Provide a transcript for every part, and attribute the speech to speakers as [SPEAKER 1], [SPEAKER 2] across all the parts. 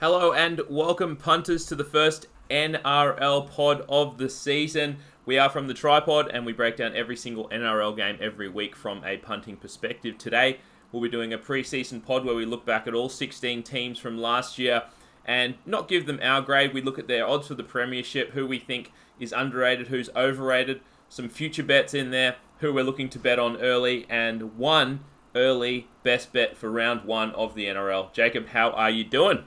[SPEAKER 1] Hello and welcome, punters, to the first NRL pod of the season. We are from the Tripod and we break down every single NRL game every week from a punting perspective. Today, we'll be doing a pre-season pod where we look back at all 16 teams from last year and not give them our grade. We look at their odds for the premiership, who we think is underrated, who's overrated, some future bets in there, who we're looking to bet on early, and one early best bet for round one of the NRL. Jacob, how are you doing?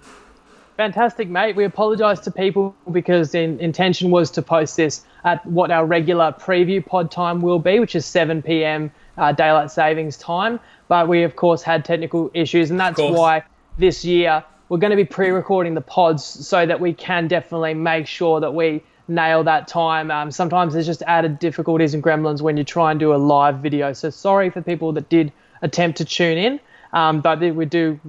[SPEAKER 2] Fantastic, mate. We apologise to people because the intention was to post this at what our regular preview pod time will be, which is 7 p.m. Daylight Savings time. But we, of course, had technical issues, and that's why this year we're going to be pre-recording the pods so that we can definitely make sure that we nail that time. Sometimes there's just added difficulties and gremlins when you try and do a live video. So sorry for people that did attempt to tune in. But we do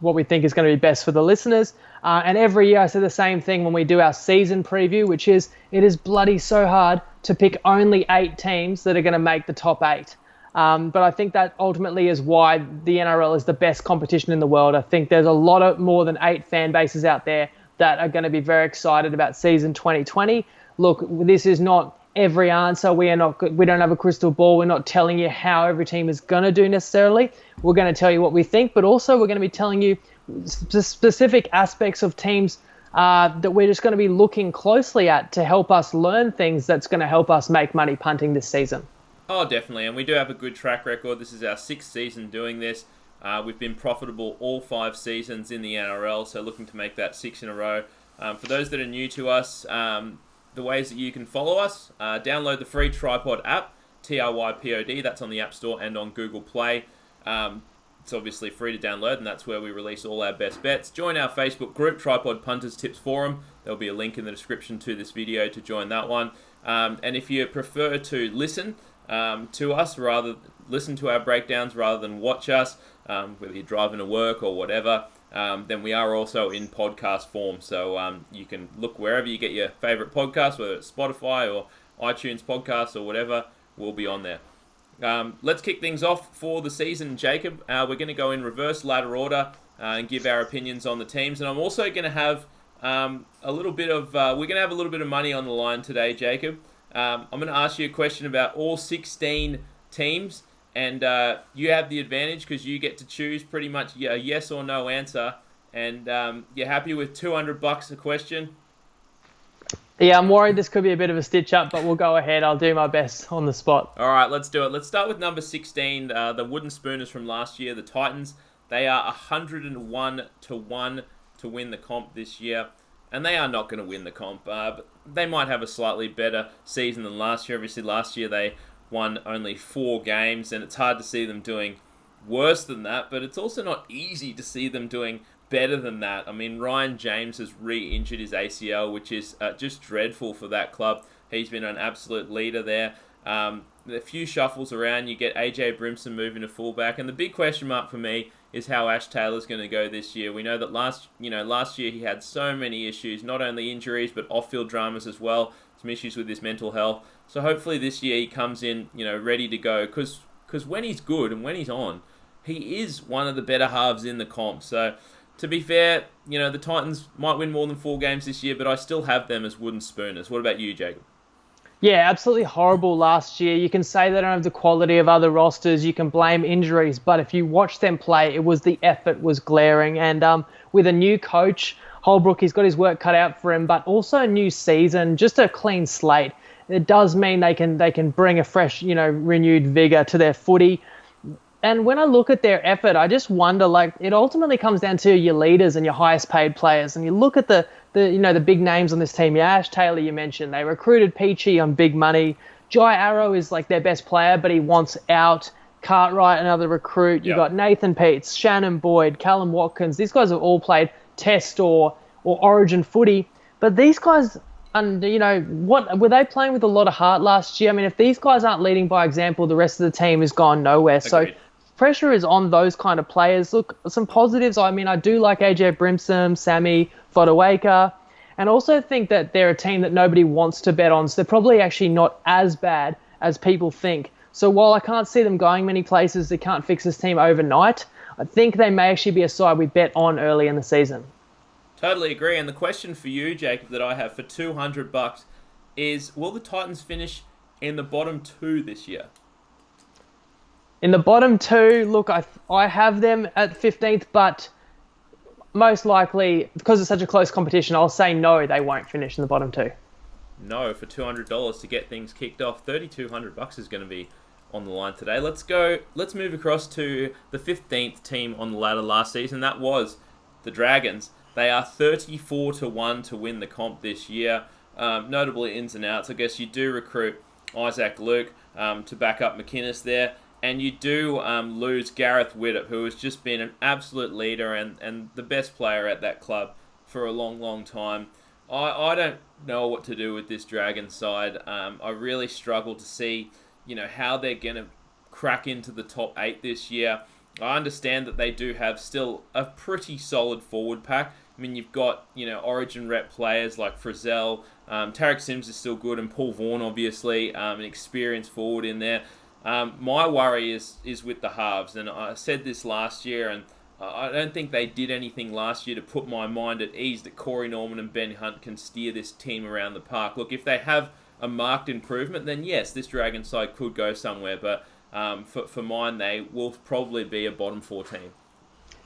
[SPEAKER 2] what we think is going to be best for the listeners. And every year I say the same thing when we do our season preview, which is it is bloody so hard to pick only 8 teams that are going to make the top 8. But I think that ultimately is why the NRL is the best competition in the world. I think there's a lot of more than 8 fan bases out there that are going to be very excited about season 2020. Look, this is not every answer. We don't have a crystal ball. We're not telling you how every team is going to do necessarily. We're going to tell you what we think, but also we're going to be telling you specific aspects of teams that we're just going to be looking closely at to help us learn things that's going to help us make money punting this season.
[SPEAKER 1] Oh, definitely. And we do have a good track record. This is our 6th season doing this. We've been profitable all 5 seasons in the NRL, so looking to make that 6 in a row. For those that are new to us, the ways that you can follow us, download the free Tripod app, TRYPOD, that's on the App Store and on Google Play. It's obviously free to download, and that's where we release all our best bets. Join our Facebook group, Tripod Punters Tips Forum. There'll be a link in the description to this video to join that one. And if you prefer to listen to us, listen to our breakdowns rather than watch us, whether you're driving to work or whatever, then we are also in podcast form. So you can look wherever you get your favorite podcast, whether it's Spotify or iTunes podcasts or whatever, we'll be on there. Let's kick things off for the season, Jacob. We're going to go in reverse ladder order and give our opinions on the teams. And I'm also going to have a little bit of money on the line today, Jacob. I'm going to ask you a question about all 16 teams. And you have the advantage because you get to choose pretty much a yes or no answer. And you're happy with $200 a question?
[SPEAKER 2] Yeah, I'm worried this could be a bit of a stitch up, but we'll go ahead. I'll do my best on the spot.
[SPEAKER 1] All right, let's do it. Let's start with number 16, the Wooden Spooners from last year, the Titans. They are 101 to 1 to win the comp this year. And they are not going to win the comp. But they might have a slightly better season than last year. Obviously, last year they won only 4 games, and it's hard to see them doing worse than that, but it's also not easy to see them doing better than that. I mean, Ryan James has re-injured his ACL, which is just dreadful for that club. He's been an absolute leader there. A few shuffles around, you get AJ Brimson moving to fullback, and the big question mark for me is how Ash Taylor's going to go this year. We know that last year he had so many issues, not only injuries but off-field dramas as well, some issues with his mental health. So hopefully this year he comes in, ready to go, because when he's good and when he's on, he is one of the better halves in the comp. So to be fair, the Titans might win more than 4 games this year, but I still have them as Wooden Spooners. What about you, Jacob?
[SPEAKER 2] Yeah, absolutely horrible last year. You can say they don't have the quality of other rosters. You can blame injuries, but if you watch them play, the effort was glaring. And with a new coach, Holbrook, he's got his work cut out for him, but also a new season, just a clean slate. It does mean they can bring a fresh, renewed vigor to their footy. And when I look at their effort, I just wonder, it ultimately comes down to your leaders and your highest paid players. And you look at the big names on this team. Ash Taylor, you mentioned, they recruited Peachy on big money. Jai Arrow is their best player, but he wants out. Cartwright, another recruit. You've got Nathan Peets, Shannon Boyd, Callum Watkins. These guys have all played Test or Origin footy. But these guys, what were they playing with a lot of heart last year? I mean, if these guys aren't leading by example, the rest of the team has gone nowhere. Agreed. So pressure is on those kind of players. Look, some positives. I mean, I do like AJ Brimson, Sammy Fodawaker, and also think that they're a team that nobody wants to bet on. So they're probably actually not as bad as people think. So while I can't see them going many places, they can't fix this team overnight, I think they may actually be a side we bet on early in the season.
[SPEAKER 1] Totally agree. And the question for you, Jacob, that I have for $200 is, will the Titans finish in the bottom two this year?
[SPEAKER 2] In the bottom two, look, I have them at 15th, but most likely, because it's such a close competition, I'll say no, they won't finish in the bottom two.
[SPEAKER 1] No, for $200 to get things kicked off. $3,200 is going to be on the line today. Let's move across to the 15th team on the ladder last season. That was the Dragons. They are 34-1 to win the comp this year. Notable ins and outs, I guess you do recruit Isaac Luke to back up McInnes there. And you do lose Gareth Widdop, who has just been an absolute leader and the best player at that club for a long, long time. I don't know what to do with this Dragons side. I really struggle to see, how they're going to crack into the top 8 this year. I understand that they do have still a pretty solid forward pack. I mean, you've got, Origin rep players like Frizzell. Tarek Sims is still good, and Paul Vaughan, obviously, an experienced forward in there. My worry is with the halves, and I said this last year, and I don't think they did anything last year to put my mind at ease that Corey Norman and Ben Hunt can steer this team around the park. Look, if they have a marked improvement, then yes, this Dragon side could go somewhere, but for mine, they will probably be a bottom 4 team.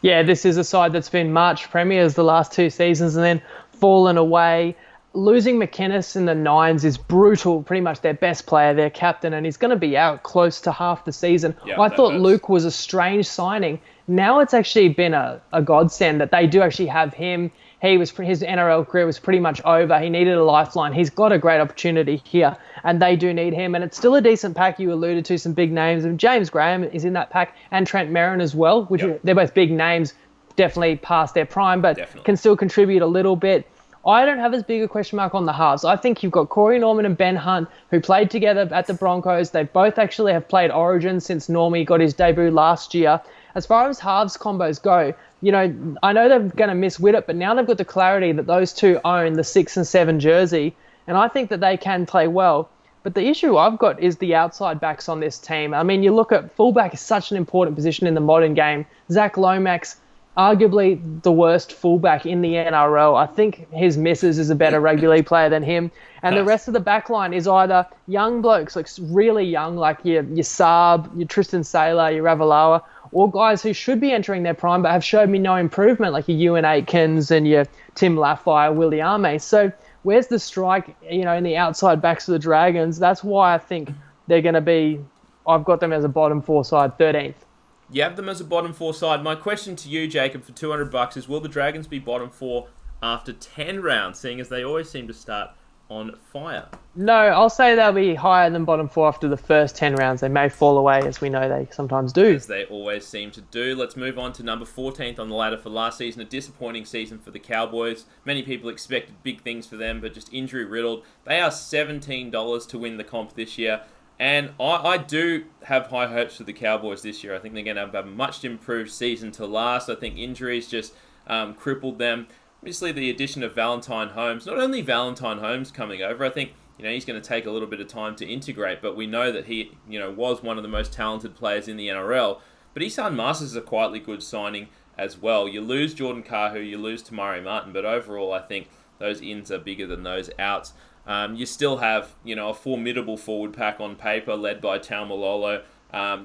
[SPEAKER 2] Yeah, this is a side that's been March premiers the last 2 seasons and then fallen away. Losing McInnes in the 9s is brutal, pretty much their best player, their captain, and he's going to be out close to half the season.
[SPEAKER 1] Yeah,
[SPEAKER 2] I thought Luke was a strange signing. Now it's actually been a godsend that they do actually have him. His NRL career was pretty much over. He needed a lifeline. He's got a great opportunity here, and they do need him. And it's still a decent pack. You alluded to some big names. And James Graham is in that pack, and Trent Merrin as well, which they're both big names, definitely past their prime, but can still contribute a little bit. I don't have as big a question mark on the halves. I think you've got Corey Norman and Ben Hunt, who played together at the Broncos. They both actually have played Origin since Normie got his debut last year. As far as halves combos go, I know they're going to miss Widdop, but now they've got the clarity that those two own the 6 and 7 jersey, and I think that they can play well. But the issue I've got is the outside backs on this team. I mean, you look at fullback is such an important position in the modern game. Zach Lomax, arguably the worst fullback in the NRL. I think his missus is a better rugby league player than him. And the rest of the back line is either young blokes, like really young, like your Saab, your Tristan Saylor, your Ravalawa, or guys who should be entering their prime but have showed me no improvement, like your Ewan Aitkins and your Tim Laffey, Willie Arme. So where's the strike, in the outside backs of the Dragons? That's why I think they're going to be, I've got them as a bottom 4 side, 13th.
[SPEAKER 1] You have them as a bottom 4 side. My question to you, Jacob, for $200 is, will the Dragons be bottom 4 after 10 rounds, seeing as they always seem to start on fire?
[SPEAKER 2] No, I'll say they'll be higher than bottom 4 after the first 10 rounds. They may fall away, as we know they sometimes do.
[SPEAKER 1] As they always seem to do. Let's move on to number 14th on the ladder for last season. A disappointing season for the Cowboys. Many people expected big things for them, but just injury riddled. They are $17 to win the comp this year. And I do have high hopes for the Cowboys this year. I think they're going to have a much improved season to last. I think injuries just crippled them. Obviously, the addition of Valentine Holmes, not only Valentine Holmes coming over, I think he's going to take a little bit of time to integrate, but we know that he was one of the most talented players in the NRL. But Isan Masters is a quietly good signing as well. You lose Jordan Kahu, you lose Tamari Martin, but overall, I think those ins are bigger than those outs. You still have, a formidable forward pack on paper led by Taumalolo.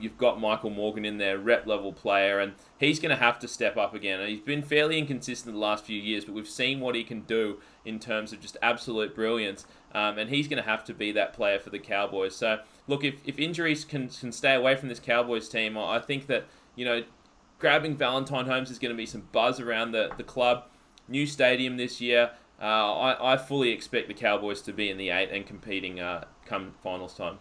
[SPEAKER 1] You've got Michael Morgan in there, rep-level player, and he's going to have to step up again. He's been fairly inconsistent the last few years, but we've seen what he can do in terms of just absolute brilliance, and he's going to have to be that player for the Cowboys. So, look, if injuries can stay away from this Cowboys team, I think that, grabbing Valentine Holmes is going to be some buzz around the club. New stadium this year. I fully expect the Cowboys to be in the 8 and competing come finals time.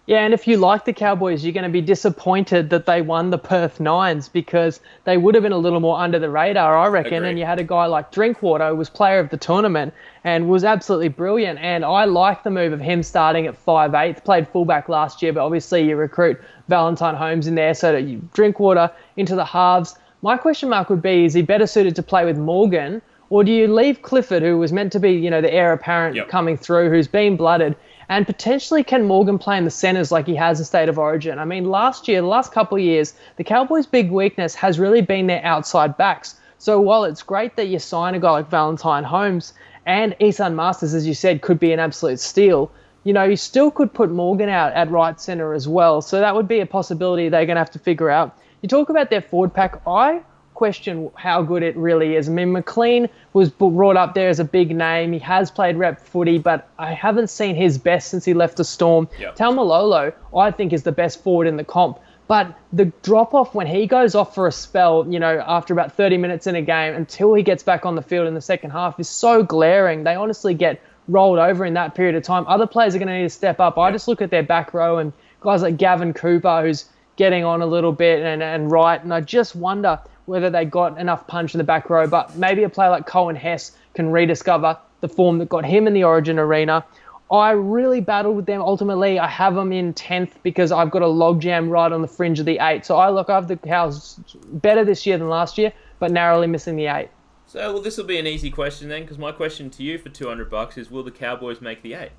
[SPEAKER 2] Yeah, and if you like the Cowboys, you're going to be disappointed that they won the Perth 9s because they would have been a little more under the radar, I reckon.
[SPEAKER 1] Agreed.
[SPEAKER 2] And you had a guy like Drinkwater who was player of the tournament and was absolutely brilliant. And I like the move of him starting at 5'8", played fullback last year, but obviously you recruit Valentine Holmes in there so that you Drinkwater into the halves. My question mark would be, is he better suited to play with Morgan, or do you leave Clifford, who was meant to be, the heir apparent coming through, who's been blooded, and potentially can Morgan play in the centres like he has in State of Origin? I mean, the last couple of years, the Cowboys' big weakness has really been their outside backs. So while it's great that you sign a guy like Valentine Holmes and Isan Masters, as you said, could be an absolute steal, you still could put Morgan out at right centre as well. So that would be a possibility they're going to have to figure out. You talk about their forward pack. I question how good it really is. I mean, McLean was brought up there as a big name. He has played rep footy, but I haven't seen his best since he left the Storm.
[SPEAKER 1] Yep.
[SPEAKER 2] Taumalolo, I think, is the best forward in the comp. But the drop-off when he goes off for a spell, after about 30 minutes in a game until he gets back on the field in the second half is so glaring. They honestly get rolled over in that period of time. Other players are going to need to step up. I just look at their back row and guys like Gavin Cooper, who's getting on a little bit, and Wright, and I just wonder whether they got enough punch in the back row. But maybe a player like Cohen Hess can rediscover the form that got him in the Origin arena. I really battled with them. Ultimately, I have them in 10th because I've got a logjam right on the fringe of the 8. So I have the Cows better this year than last year, but narrowly missing the 8.
[SPEAKER 1] So, well, this will be an easy question then, because my question to you for $200 is, will the Cowboys make the 8?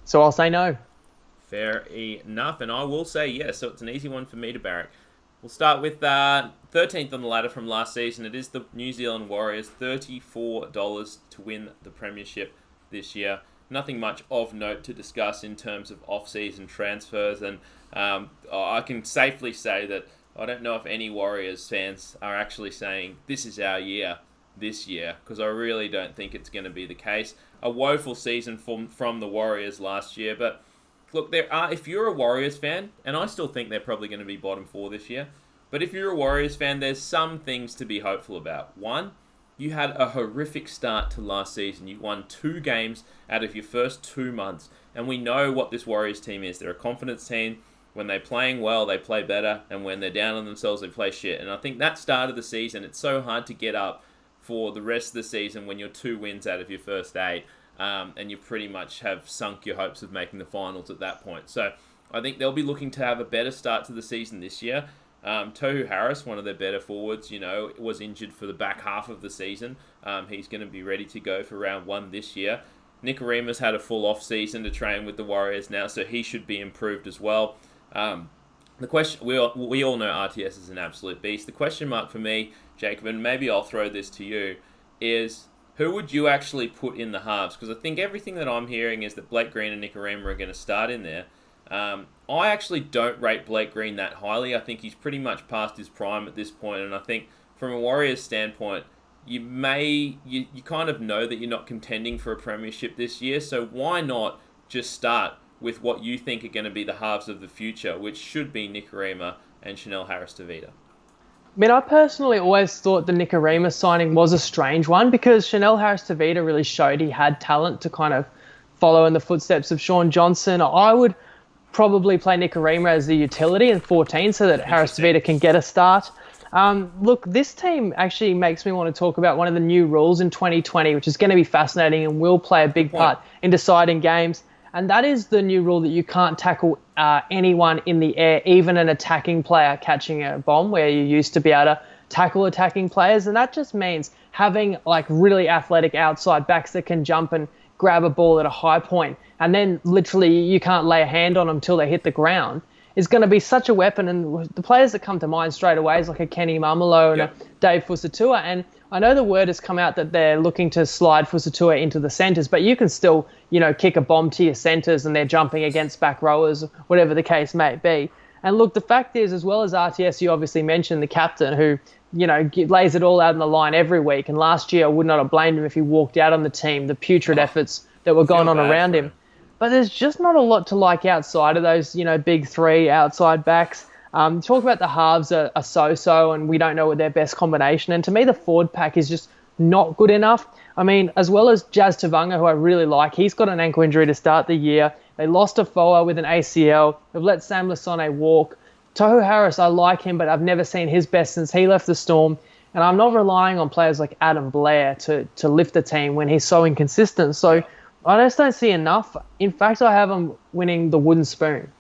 [SPEAKER 2] So I'll say no.
[SPEAKER 1] Fair enough, and I will say yes, so it's an easy one for me to Barrack. We'll start with 13th on the ladder from last season. It is the New Zealand Warriors, $34 to win the premiership this year. Nothing much of note to discuss in terms of off-season transfers, and I can safely say that I don't know if any Warriors fans are actually saying, this is our year this year, because I really don't think it's going to be the case. A woeful season from the Warriors last year, but look, if you're a Warriors fan, and I still think they're probably going to be bottom 4 this year, but if you're a Warriors fan, there's some things to be hopeful about. One, you had a horrific start to last season. You won 2 games out of your first 2 months, and we know what this Warriors team is. They're a confidence team. When they're playing well, they play better, and when they're down on themselves, they play shit. And I think that start of the season, it's so hard to get up for the rest of the season when you're 2 wins out of your first 8. And you pretty much have sunk your hopes of making the finals at that point. So I think they'll be looking to have a better start to the season this year. Tohu Harris, one of their better forwards, was injured for the back half of the season. He's going to be ready to go for round 1 this year. Nikorima's had a full off season to train with the Warriors now, so he should be improved as well. The question, we all know RTS is an absolute beast. The question mark for me, Jacob, and maybe I'll throw this to you, is who would you actually put in the halves? Because I think everything that I'm hearing is that Blake Green and Nikorima are going to start in there. I actually don't rate Blake Green that highly. I think he's pretty much past his prime at this point, and I think from a Warriors standpoint, you kind of know that you're not contending for a premiership this year, so why not just start with what you think are going to be the halves of the future, which should be Nikorima and Chanel Harris-Tavita?
[SPEAKER 2] I mean, I personally always thought the Nikorima signing was a strange one because Chanel Harris-Tavita really showed he had talent to kind of follow in the footsteps of Sean Johnson. I would probably play Nikorima as the utility in 14 so that Harris-Tavita can get a start. Look, this team actually makes me want to talk about one of the new rules in 2020, which is going to be fascinating and will play a big part in deciding games. And that is the new rule that you can't tackle anyone in the air, even an attacking player catching a bomb, where you used to be able to tackle attacking players. And that just means having like really athletic outside backs that can jump and grab a ball at a high point, and then literally you can't lay a hand on them until they hit the ground, is going to be such a weapon. And the players that come to mind straight away is like a Kenny Mamalo and a Dave Fusatua. And I know the word has come out that they're looking to slide Fusatua into the centres, but you can still, kick a bomb to your centres and they're jumping against back rowers, whatever the case may be. And look, the fact is, as well as RTS, you obviously mentioned the captain who, lays it all out on the line every week. And last year, I would not have blamed him if he walked out on the team, the putrid efforts that were going on around him. But there's just not a lot to like outside of those, big 3 outside backs. Talk about the halves are so-so, and we don't know what their best combination. And to me, the forward pack is just not good enough. I mean, as well as Jazz Tavanga, who I really like, he's got an ankle injury to start the year. They lost a Foa with an ACL. They've let Sam Lasone walk. Tohu Harris, I like him, but I've never seen his best since he left the Storm. And I'm not relying on players like Adam Blair to lift the team when he's so inconsistent. So I just don't see enough. In fact, I have him winning the wooden spoon.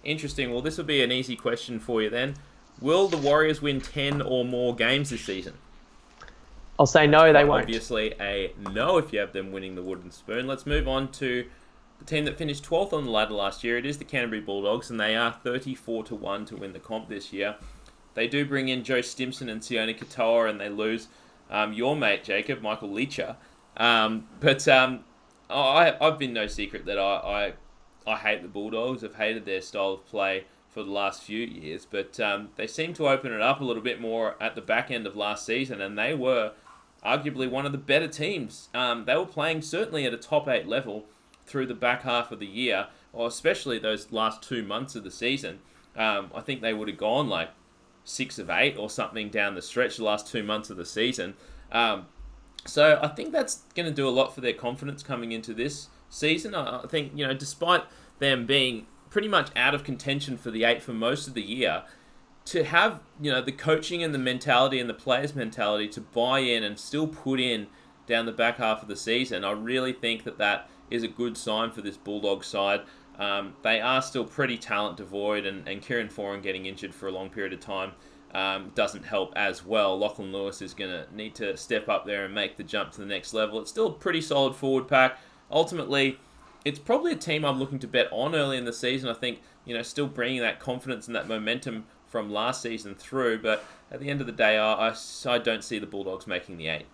[SPEAKER 1] Interesting. Well, this will be an easy question for you then. Will the Warriors win 10 or more games this season?
[SPEAKER 2] I'll say no, they won't.
[SPEAKER 1] Obviously a no if you have them winning the wooden spoon. Let's move on to the team that finished 12th on the ladder last year. It is the Canterbury Bulldogs, and they are 34-1 to win the comp this year. They do bring in Joe Stimson and Sione Katoa, and they lose your mate, Jacob, Michael Leacher. I've been no secret that I hate the Bulldogs. I've hated their style of play for the last few years, but they seem to open it up a little bit more at the back end of last season, and they were arguably one of the better teams. They were playing certainly at a top 8 level through the back half of the year, or especially those last 2 months of the season. I think they would have gone like 6 of 8 or something down the stretch the last 2 months of the season. So I think that's going to do a lot for their confidence coming into this season. I think, despite them being pretty much out of contention for the 8 for most of the year, to have, the coaching and the mentality and the players' mentality to buy in and still put in down the back half of the season, I really think that is a good sign for this Bulldog side. They are still pretty talent devoid, and Kieran Foran getting injured for a long period of time doesn't help as well. Lachlan Lewis is going to need to step up there and make the jump to the next level. It's still a pretty solid forward pack. Ultimately, it's probably a team I'm looking to bet on early in the season. I think, still bringing that confidence and that momentum from last season through. But at the end of the day, I don't see the Bulldogs making the 8.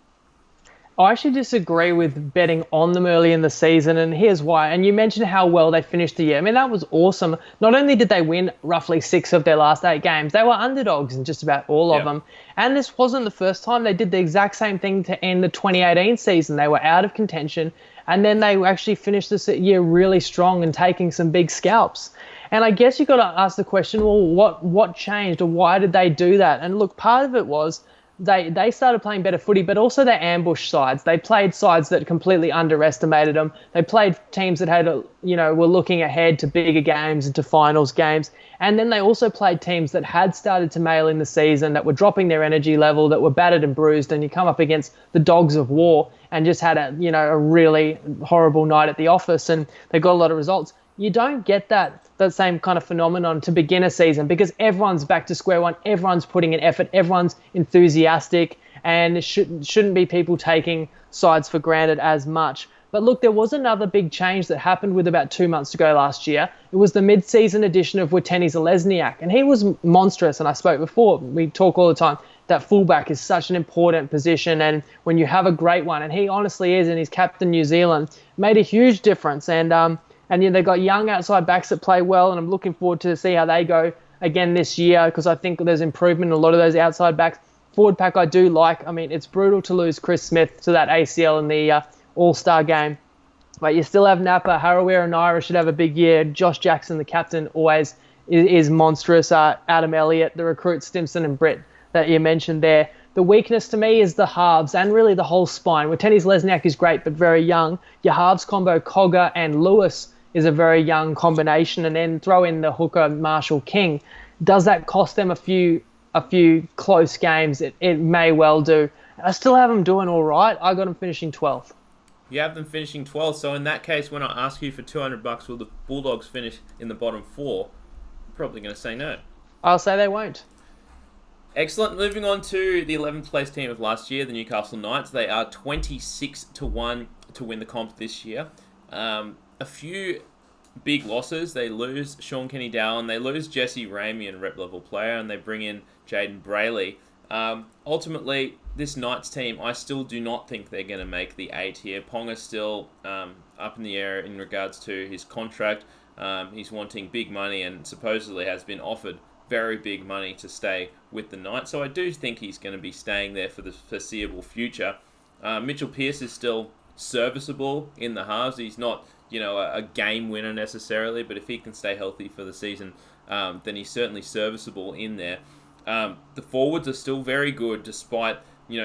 [SPEAKER 2] I actually disagree with betting on them early in the season, and here's why. And you mentioned how well they finished the year. I mean, that was awesome. Not only did they win roughly 6 of their last 8 games, they were underdogs in just about all of them. And this wasn't the first time. They did the exact same thing to end the 2018 season. They were out of contention, and then they actually finished this year really strong and taking some big scalps. And I guess you've got to ask the question, well, what changed, or why did they do that? And look, part of it was they started playing better footy, but also they ambushed sides. They played sides that completely underestimated them. They played teams that had, were looking ahead to bigger games and to finals games. And then they also played teams that had started to mail in the season, that were dropping their energy level, that were battered and bruised. And you come up against the Dogs of War and just had a really horrible night at the office, and they got a lot of results. You don't get that same kind of phenomenon to begin a season, because everyone's back to square one, everyone's putting in effort, everyone's enthusiastic, and it shouldn't be people taking sides for granted as much. But look, there was another big change that happened with about 2 months ago last year. It was the mid-season addition of Wateni Zelezniak, and he was monstrous. And I spoke before, we talk all the time, that fullback is such an important position, and when you have a great one, and he honestly is, and he's captain New Zealand, made a huge difference. And they've got young outside backs that play well, and I'm looking forward to see how they go again this year, because I think there's improvement in a lot of those outside backs. Forward pack I do like. I mean, it's brutal to lose Chris Smith to that ACL in the All-Star game. But you still have Napa, Harawira and Naira should have a big year. Josh Jackson, the captain, always is monstrous. Adam Elliott, the recruits, Stimson and Britt that you mentioned there. The weakness to me is the halves and really the whole spine. Wateni Zelezniak is great, but very young. Your halves combo, Cogger and Lewis, is a very young combination, and then throw in the hooker Marshall King. Does that cost them a few close games? It may well do. I still have them doing all right. I got them finishing 12th.
[SPEAKER 1] You have them finishing 12th, so in that case, when I ask you for $200, will the Bulldogs finish in the bottom 4? I'm probably going to say no.
[SPEAKER 2] I'll say they won't.
[SPEAKER 1] Excellent. Moving on to the 11th place team of last year, the Newcastle Knights. They are 26-1 to win the comp this year. A few big losses. They lose Sean Kenny-Dowling, they lose Jesse Ramey, and rep-level player, and they bring in Jaden Brayley. Ultimately, this Knights team, I still do not think they're going to make the 8 here. Ponga's still up in the air in regards to his contract. He's wanting big money and supposedly has been offered very big money to stay with the Knights. So I do think he's going to be staying there for the foreseeable future. Mitchell Pearce is still serviceable in the halves. He's not a game winner necessarily, but if he can stay healthy for the season, then he's certainly serviceable in there. The forwards are still very good, despite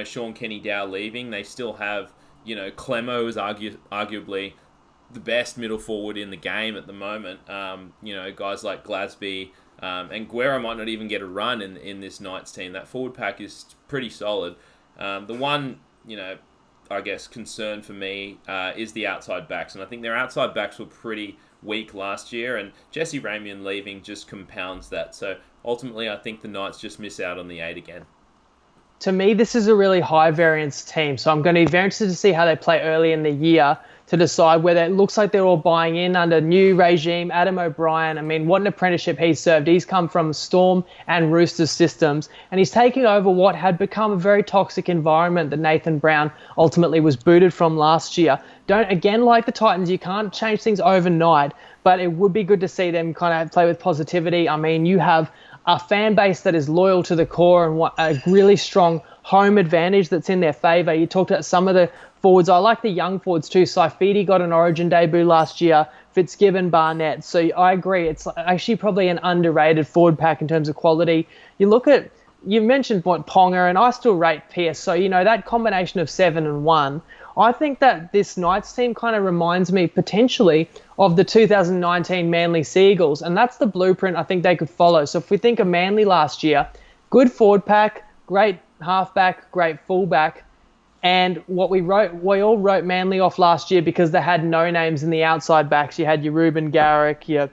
[SPEAKER 1] Sean Kenny-Dow leaving. They still have Clemo is arguably the best middle forward in the game at the moment. Guys like Glasby and Guerra might not even get a run in this Knights team. That forward pack is pretty solid. The one I guess concern for me is the outside backs, and I think their outside backs were pretty weak last year, and Jesse Ramian leaving just compounds that. So ultimately, I think the Knights just miss out on the 8 again.
[SPEAKER 2] To me, this is a really high variance team, so I'm going to be very interested to see how they play early in the year. to decide whether it looks like they're all buying in under new regime. Adam O'Brien, I mean, what an apprenticeship he's served. He's come from Storm and Roosters systems, and he's taking over what had become a very toxic environment that Nathan Brown ultimately was booted from last year. Again, like the Titans, you can't change things overnight, but it would be good to see them kind of play with positivity. I mean, you have a fan base that is loyal to the core and a really strong home advantage that's in their favour. You talked about some of the forwards. I like the young forwards too. Saifidi got an Origin debut last year. Fitzgibbon, Barnett. So I agree. It's actually probably an underrated forward pack in terms of quality. You mentioned Ponga, and I still rate Pearce. So, that combination of 7 and 1, I think that this Knights team kind of reminds me potentially of the 2019 Manly Seagulls, and that's the blueprint I think they could follow. So if we think of Manly last year, good forward pack, great halfback, great fullback, and what we all wrote Manly off last year because they had no names in the outside backs. You had your Ruben Garrick, your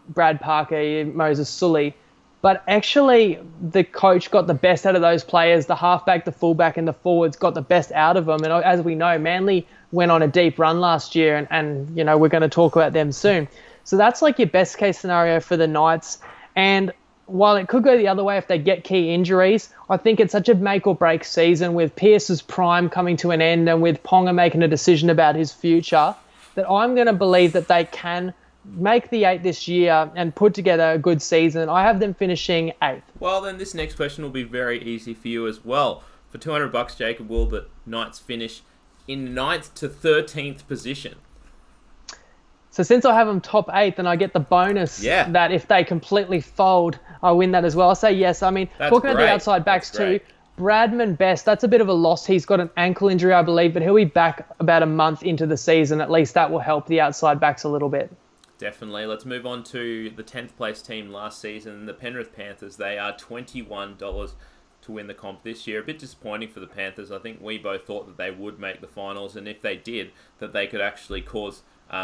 [SPEAKER 2] Brad Parker, your Moses Sully. But actually, the coach got the best out of those players. The halfback, the fullback, and the forwards got the best out of them. And as we know, Manly went on a deep run last year, and we're going to talk about them soon. So that's like your best case scenario for the Knights. And while it could go the other way if they get key injuries, I think it's such a make or break season with Pearce's prime coming to an end and with Ponga making a decision about his future that I'm going to believe that they can make the 8 this year and put together a good season. I have them finishing 8th.
[SPEAKER 1] Well, then this next question will be very easy for you as well. For $200, Jacob, will the Knights finish in 9th to 13th position?
[SPEAKER 2] So since I have them top 8, then I get the bonus that if they completely fold, I win that as well. I'll say yes. I mean, talking about the outside backs too, Bradman Best, that's a bit of a loss. He's got an ankle injury, I believe, but he'll be back about a month into the season. At least that will help the outside backs a little bit.
[SPEAKER 1] Definitely. Let's move on to the 10th place team last season, the Penrith Panthers. They are $21 to win the comp this year. A bit disappointing for the Panthers. I think we both thought that they would make the finals, and if they did, that they could actually cause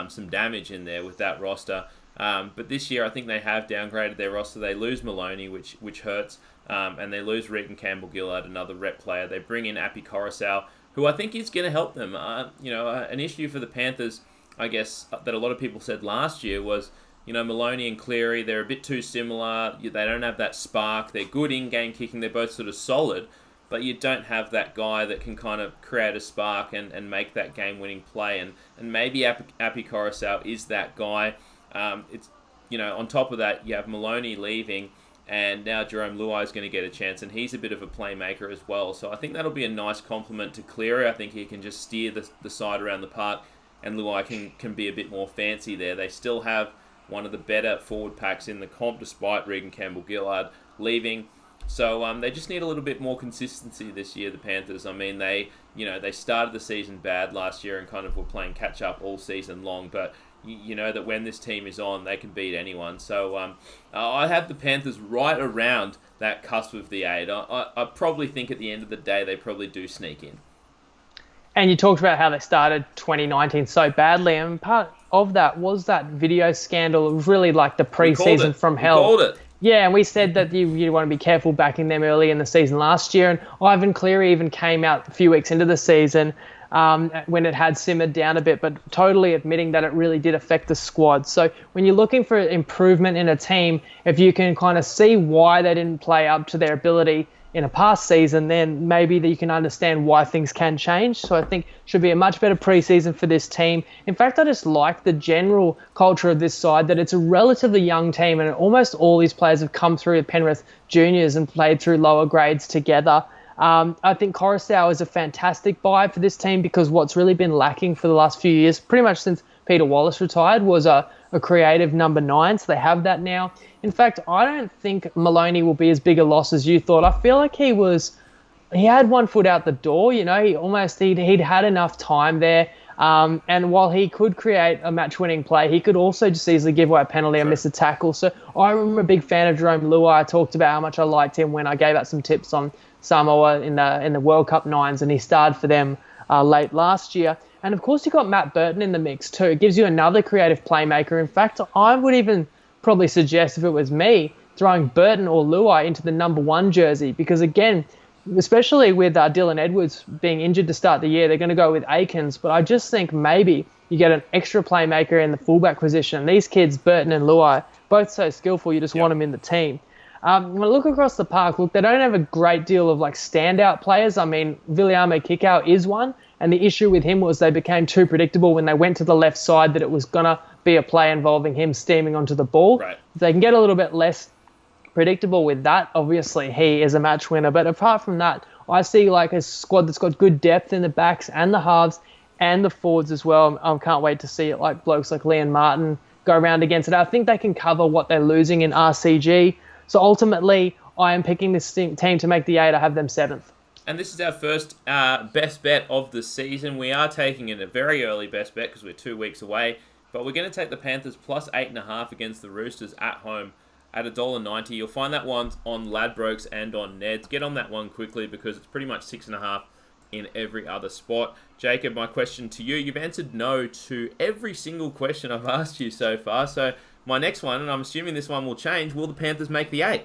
[SPEAKER 1] some damage in there with that roster. But this year, I think they have downgraded their roster. They lose Maloney, which hurts, and they lose Regan Campbell-Gillard, another rep player. They bring in Api Coruscant, who I think is going to help them. An issue for the Panthers, I guess, that a lot of people said last year was, Maloney and Cleary, they're a bit too similar. They don't have that spark. They're good in-game kicking. They're both sort of solid, but you don't have that guy that can kind of create a spark and make that game-winning play. And maybe Api Coruscant is that guy. On top of that, you have Maloney leaving, and now Jerome Luai is going to get a chance, and he's a bit of a playmaker as well. So I think that'll be a nice compliment to Cleary. I think he can just steer the side around the park, and Luai can be a bit more fancy there. They still have one of the better forward packs in the comp, despite Regan Campbell-Gillard leaving. So they just need a little bit more consistency this year, the Panthers. I mean, they started the season bad last year and kind of were playing catch-up all season long, but you know that when this team is on, they can beat anyone. So I have the Panthers right around that cusp of the 8. I probably think at the end of the day, they probably do sneak in.
[SPEAKER 2] And you talked about how they started 2019 so badly, and part of that was that video scandal. It was really like the pre-season from hell.
[SPEAKER 1] We called it.
[SPEAKER 2] Yeah, and we said that you want to be careful backing them early in the season last year. And Ivan Cleary even came out a few weeks into the season when it had simmered down a bit, but totally admitting that it really did affect the squad. So when you're looking for improvement in a team, if you can kind of see why they didn't play up to their ability in a past season, then maybe that you can understand why things can change. So I think should be a much better preseason for this team. In fact, I just like the general culture of this side, that it's a relatively young team, and almost all these players have come through the Penrith juniors and played through lower grades together. I think Coruscant is a fantastic buy for this team, because what's really been lacking for the last few years, pretty much since Peter Wallace retired, was a creative number 9. So they have that now. In fact, I don't think Maloney will be as big a loss as you thought. I feel like he had one foot out the door. He'd had enough time there. And while he could create a match-winning play, he could also just easily give away a penalty and miss a tackle. So I'm a big fan of Jerome Luai. I talked about how much I liked him when I gave out some tips on Samoa in the World Cup 9s, and he started for them late last year. And of course, you've got Matt Burton in the mix too. It gives you another creative playmaker. In fact, I would even probably suggest, if it was me, throwing Burton or Luai into the number 1 jersey, because again, especially with Dylan Edwards being injured to start the year, they're going to go with Akins. But I just think maybe you get an extra playmaker in the fullback position. These kids, Burton and Luai, both so skillful, you just want them in the team. When I look across the park, look, they don't have a great deal of like standout players. I mean, Viliame Kikau is one, and the issue with him was they became too predictable when they went to the left side that it was going to be a play involving him steaming onto the ball.
[SPEAKER 1] Right.
[SPEAKER 2] If they can get a little bit less predictable with that, obviously he is a match winner. But apart from that, I see like a squad that's got good depth in the backs and the halves and the forwards as well. I can't wait to see it like blokes like Liam Martin go around against it. I think they can cover what they're losing in RCG. So ultimately, I am picking this team to make the 8. I have them 7th.
[SPEAKER 1] And this is our first best bet of the season. We are taking it a very early best bet because we're 2 weeks away. But we're going to take the Panthers plus 8.5 against the Roosters at home at $1.90. You'll find that one on Ladbrokes and on Neds. Get on that one quickly because it's pretty much 6.5 in every other spot. Jacob, my question to you. You've answered no to every single question I've asked you so far. So my next one, and I'm assuming this one will change, will the Panthers make the 8?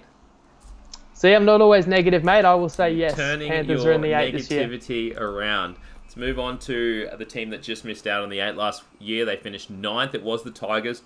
[SPEAKER 2] See, I'm not always negative, mate. I will say yes.
[SPEAKER 1] Turning
[SPEAKER 2] Panthers
[SPEAKER 1] your
[SPEAKER 2] are in the 8 this year.
[SPEAKER 1] negativity around. Let's move on to the team that just missed out on the 8 last year. They finished 9th. It was the Tigers,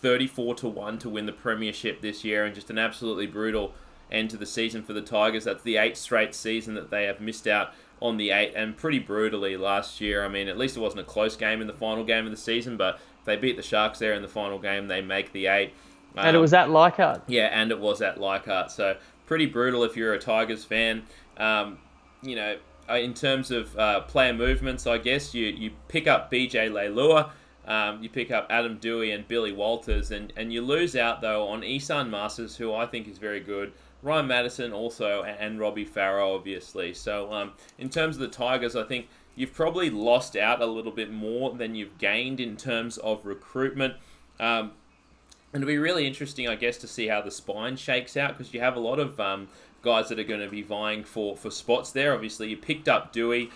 [SPEAKER 1] 34-1 to win the premiership this year, and just an absolutely brutal end to the season for the Tigers. That's the 8th straight season that they have missed out on the 8, and pretty brutally last year. I mean, at least it wasn't a close game in the final game of the season, but if they beat the Sharks there in the final game, they make the 8.
[SPEAKER 2] And it was at Leichhardt.
[SPEAKER 1] Yeah, and it was at Leichhardt. So pretty brutal if you're a Tigers fan. In terms of player movements, I guess you pick up BJ Leilua, you pick up Adam Dewey and Billy Walters, and you lose out, though, on Isan Masters, who I think is very good, Ryan Madison also, and Robbie Farrow, obviously. So in terms of the Tigers, I think you've probably lost out a little bit more than you've gained in terms of recruitment. And it'll be really interesting, I guess, to see how the spine shakes out, because you have a lot of guys that are going to be vying for spots there. Obviously, you picked up Dewey.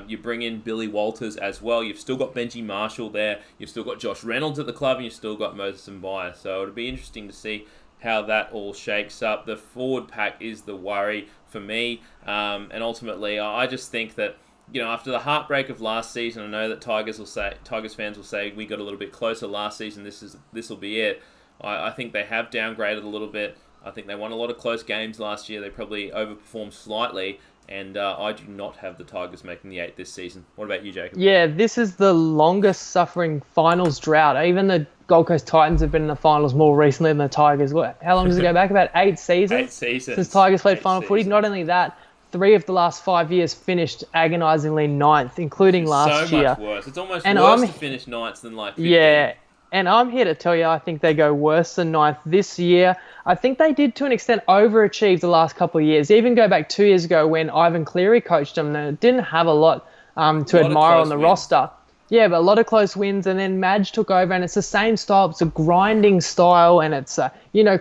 [SPEAKER 1] You bring in Billy Walters as well. You've still got Benji Marshall there. You've still got Josh Reynolds at the club, and you've still got Moses Mbaya. So it'll be interesting to see how that all shakes up. The forward pack is the worry for me. And ultimately, I just think that, after the heartbreak of last season, I know that Tigers fans will say we got a little bit closer last season. This will be it. I think they have downgraded a little bit. I think they won a lot of close games last year. They probably overperformed slightly, and I do not have the Tigers making the 8 this season. What about you, Jacob?
[SPEAKER 2] Yeah, this is the longest suffering finals drought. Even the Gold Coast Titans have been in the finals more recently than the Tigers. How long does it go back? About 8 seasons?
[SPEAKER 1] 8 seasons.
[SPEAKER 2] Since Tigers played final footy. Not only that, 3 of the last 5 years finished agonisingly 9th, including last year.
[SPEAKER 1] So much worse. It's almost worse to finish 9th than 15th.
[SPEAKER 2] Yeah. And I'm here to tell you, I think they go worse than 9th this year. I think they did, to an extent, overachieve the last couple of years. Even go back 2 years ago when Ivan Cleary coached them, they didn't have a lot to admire on the roster. Yeah, but a lot of close wins, and then Madge took over, and it's the same style. It's a grinding style, and it's,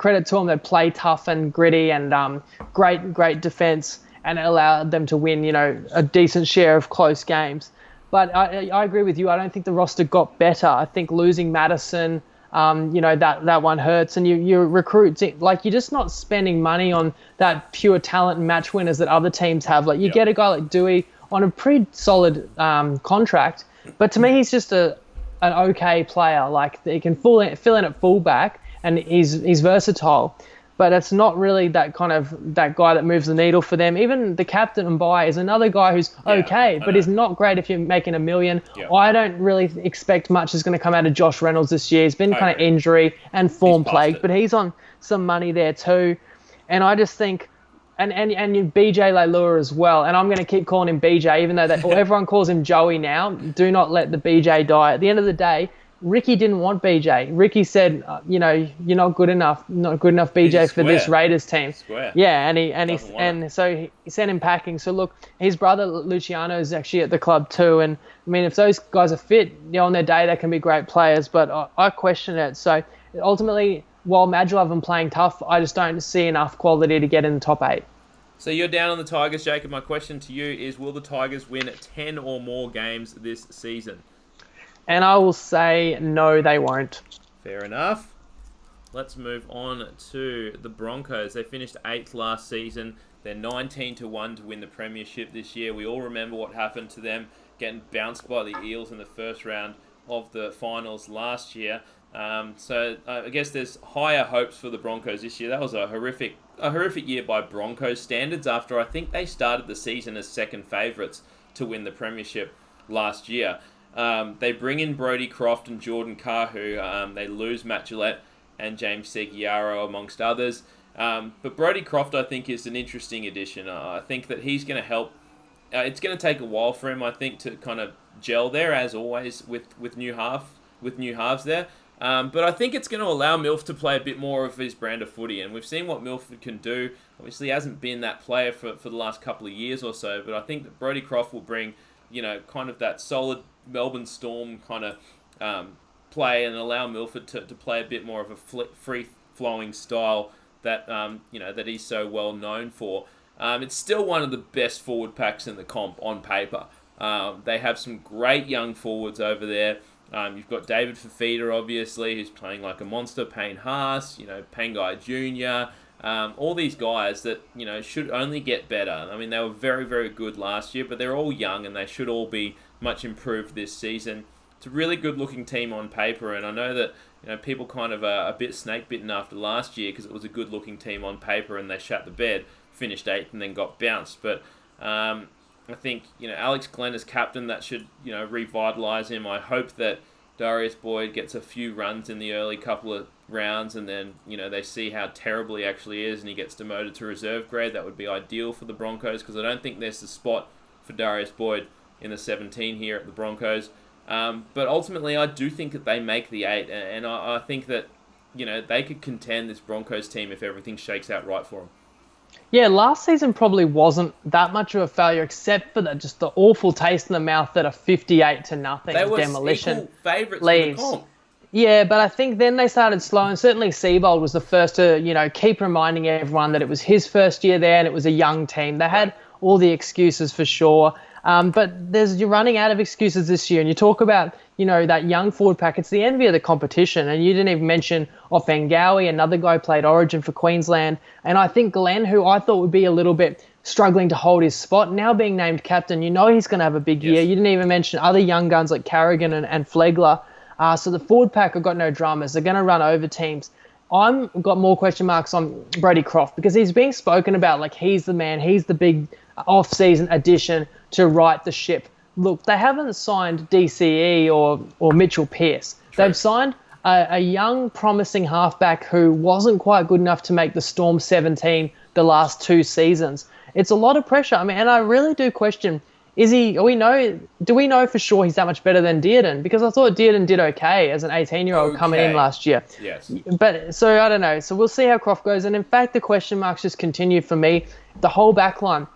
[SPEAKER 2] credit to them. They play tough and gritty and great defense, and it allowed them to win, a decent share of close games. But I agree with you. I don't think the roster got better. I think losing Madison, that one hurts. And you recruit, like, you're just not spending money on that pure talent and match winners that other teams have. Like, you get a guy like Dewey on a pretty solid contract. But to me, he's just an okay player. Like, he can fill in at fullback, and he's versatile. But it's not really that guy that moves the needle for them. Even the captain, Mbaya, is another guy who's okay, but is not great if you're making $1 million. Yeah. I don't really expect much is going to come out of Josh Reynolds this year. He's been kind of injury and form plagued, but he's on some money there too. And I just think, and you BJ Leilua as well. And I'm going to keep calling him BJ, even though everyone calls him Joey now. Do not let the BJ die. At the end of the day, Ricky didn't want BJ. Ricky said, you're not good enough BJ for this Raiders team.
[SPEAKER 1] Square.
[SPEAKER 2] Yeah, so he sent him packing. So look, his brother Luciano is actually at the club too. And I mean, if those guys are fit, on their day they can be great players. But I question it. So ultimately, while Madge love them playing tough, I just don't see enough quality to get in the top 8.
[SPEAKER 1] So you're down on the Tigers, Jacob. My question to you is: will the Tigers win 10 or more games this season?
[SPEAKER 2] And I will say, no, they won't.
[SPEAKER 1] Fair enough. Let's move on to the Broncos. They finished 8th last season. They're 19-1 to win the premiership this year. We all remember what happened to them, getting bounced by the Eels in the first round of the finals last year. So I guess there's higher hopes for the Broncos this year. That was a horrific year by Broncos standards, after I think they started the season as second favourites to win the premiership last year. They bring in Brodie Croft and Jordan Kahu. They lose Matt Gillett and James Seguiaro, amongst others. But Brodie Croft, I think, is an interesting addition. I think that he's going to help. It's going to take a while for him, I think, to kind of gel there, as always with new halves there. But I think it's going to allow Milf to play a bit more of his brand of footy, and we've seen what Milford can do. Obviously, he hasn't been that player for the last couple of years or so, but I think that Brodie Croft will bring, kind of that solid Melbourne Storm kind of play, and allow Milford to play a bit more of a free-flowing style that that he's so well known for. It's still one of the best forward packs in the comp on paper. They have some great young forwards over there. You've got David Fafita, obviously, who's playing like a monster. Payne Haas, Pangai Jr., all these guys that, should only get better. I mean, they were very, very good last year, but they're all young and they should all be much improved this season. It's a really good-looking team on paper, and I know that people kind of are a bit snake-bitten after last year because it was a good-looking team on paper and they shat the bed, finished 8th and then got bounced. But I think, Alex Glenn as captain, that should, revitalise him. I hope that Darius Boyd gets a few runs in the early couple of rounds and then, they see how terrible he actually is and he gets demoted to reserve grade. That would be ideal for the Broncos, because I don't think there's a spot for Darius Boyd in the 17 here at the Broncos. But ultimately, I do think that they make the 8, and I think that, they could contend this Broncos team if everything shakes out right for them.
[SPEAKER 2] Yeah, last season probably wasn't that much of a failure, except for just the awful taste in the mouth that a 58-0
[SPEAKER 1] they were
[SPEAKER 2] demolition
[SPEAKER 1] favourites
[SPEAKER 2] leaves.
[SPEAKER 1] For the comp.
[SPEAKER 2] Yeah, but I think then they started slow, and certainly Seabold was the first to, keep reminding everyone that it was his first year there and it was a young team. They had all the excuses for sure. But you're running out of excuses this year, and you talk about, that young forward pack. It's the envy of the competition, and you didn't even mention Offengawi, another guy played Origin for Queensland, and I think Glenn, who I thought would be a little bit struggling to hold his spot, now being named captain, he's going to have a big year. You didn't even mention other young guns like Carrigan and Flegler. So the forward pack have got no dramas. They're going to run over teams. I've got more question marks on Brodie Croft, because he's being spoken about like he's the man, he's the big off-season addition to right the ship. Look, they haven't signed DCE or Mitchell Pearce. True. They've signed a young, promising halfback who wasn't quite good enough to make the Storm 17 the last 2 seasons. It's a lot of pressure. I mean, and I really do question, do we know for sure he's that much better than Dearden? Because I thought Dearden did okay as an 18-year-old coming in last year.
[SPEAKER 1] Yes.
[SPEAKER 2] But so I don't know. So we'll see how Croft goes. And in fact, the question marks just continue for me. The whole back line.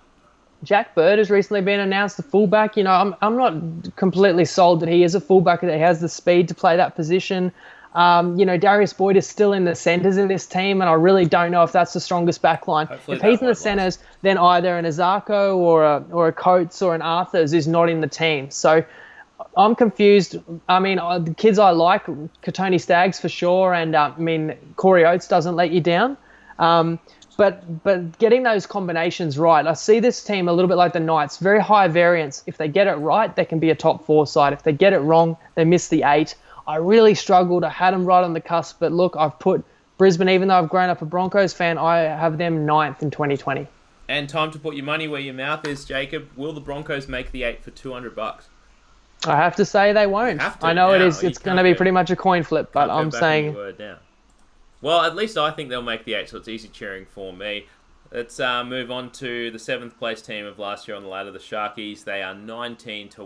[SPEAKER 2] Jack Bird has recently been announced the fullback. I'm not completely sold that he is a fullback, that he has the speed to play that position. Darius Boyd is still in the centres in this team, and I really don't know if that's the strongest back line.
[SPEAKER 1] Hopefully
[SPEAKER 2] if he's in the centres, then either an Azarko or a Coates or an Arthurs is not in the team. So I'm confused. I mean, the kids I like, Katoni Staggs for sure, and Corey Oates doesn't let you down. But getting those combinations right, I see this team a little bit like the Knights, very high variance. If they get it right, they can be a top 4 side. If they get it wrong, they miss the 8. I really struggled. I had them right on the cusp, but look, I've put Brisbane, even though I've grown up a Broncos fan, I have them 9th in 2020.
[SPEAKER 1] And time to put your money where your mouth is, Jacob. Will the Broncos make the 8 for $200?
[SPEAKER 2] I have to say they won't. I know it is. It's going to be pretty much a coin flip, but I'm saying.
[SPEAKER 1] Well, at least I think they'll make the 8, so it's easy cheering for me. Let's move on to the 7th place team of last year on the ladder, the Sharkies. They are 19-1 to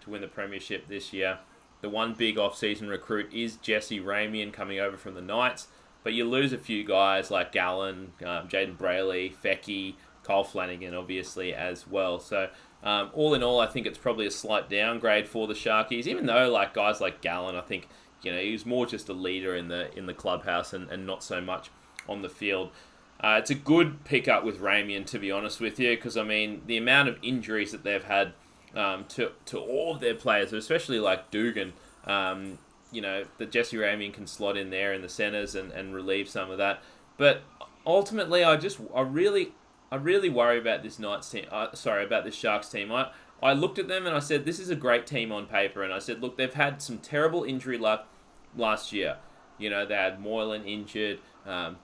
[SPEAKER 1] win the premiership this year. The one big off-season recruit is Jesse Ramian coming over from the Knights, but you lose a few guys like Gallen, Jaden Brayley, Fecky, Cole Flanagan, obviously, as well. So all in all, I think it's probably a slight downgrade for the Sharkies, even though like guys like Gallen, I think he was more just a leader in the clubhouse and not so much on the field. It's a good pickup with Ramian, to be honest with you, because I mean the amount of injuries that they've had to all of their players, especially like Dugan, that Jesse Ramian can slot in there in the centres and relieve some of that. But ultimately, I I really worry about this about this Sharks team. I looked at them and I said, this is a great team on paper. And I said, look, they've had some terrible injury luck last year. They had Moylan injured,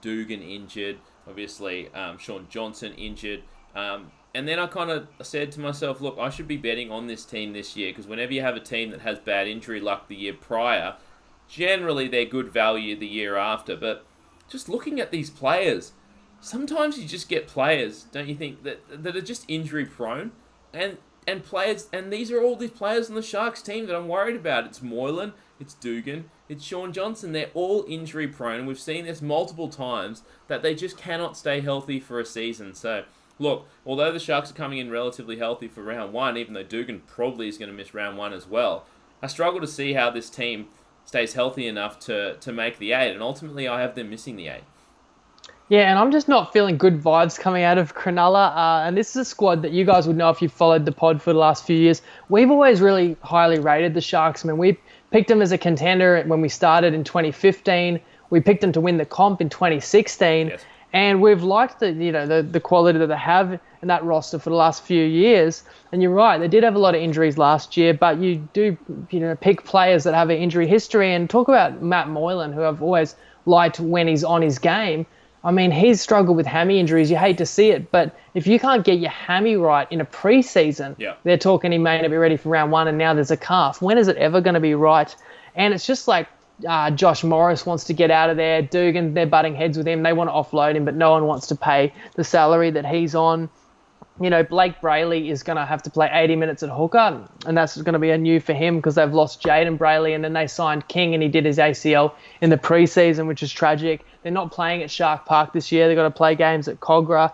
[SPEAKER 1] Dugan injured, obviously Sean Johnson injured. And then I kind of said to myself, look, I should be betting on this team this year, because whenever you have a team that has bad injury luck the year prior, generally they're good value the year after. But just looking at these players, sometimes you just get players, don't you think, that are just injury prone, and players, and these are all these players on the Sharks team that I'm worried about. It's Moylan, it's Dugan, it's Sean Johnson. They're all injury prone. We've seen this multiple times, that they just cannot stay healthy for a season. So look, although the Sharks are coming in relatively healthy for round one, even though Dugan probably is going to miss round one as well, I struggle to see how this team stays healthy enough to make the 8, and ultimately I have them missing the 8.
[SPEAKER 2] Yeah, and I'm just not feeling good vibes coming out of Cronulla. And this is a squad that you guys would know if you've followed the pod for the last few years. We've always really highly rated the Sharks. I mean, we picked them as a contender when we started in 2015. We picked them to win the comp in 2016. Yes. And we've liked the quality that they have in that roster for the last few years. And you're right, they did have a lot of injuries last year, but you do pick players that have an injury history. And talk about Matt Moylan, who I've always liked when he's on his game. I mean, he's struggled with hammy injuries. You hate to see it, but if you can't get your hammy right in a preseason, they're talking he may not be ready for round one, and now there's a calf. When is it ever going to be right? And it's just like Josh Morris wants to get out of there. Dugan, they're butting heads with him. They want to offload him, but no one wants to pay the salary that he's on. Blake Brayley is going to have to play 80 minutes at hooker, and that's going to be a new for him because they've lost Jaden Brayley, and then they signed King, and he did his ACL in the preseason, which is tragic. They're not playing at Shark Park this year. They've got to play games at Cogra.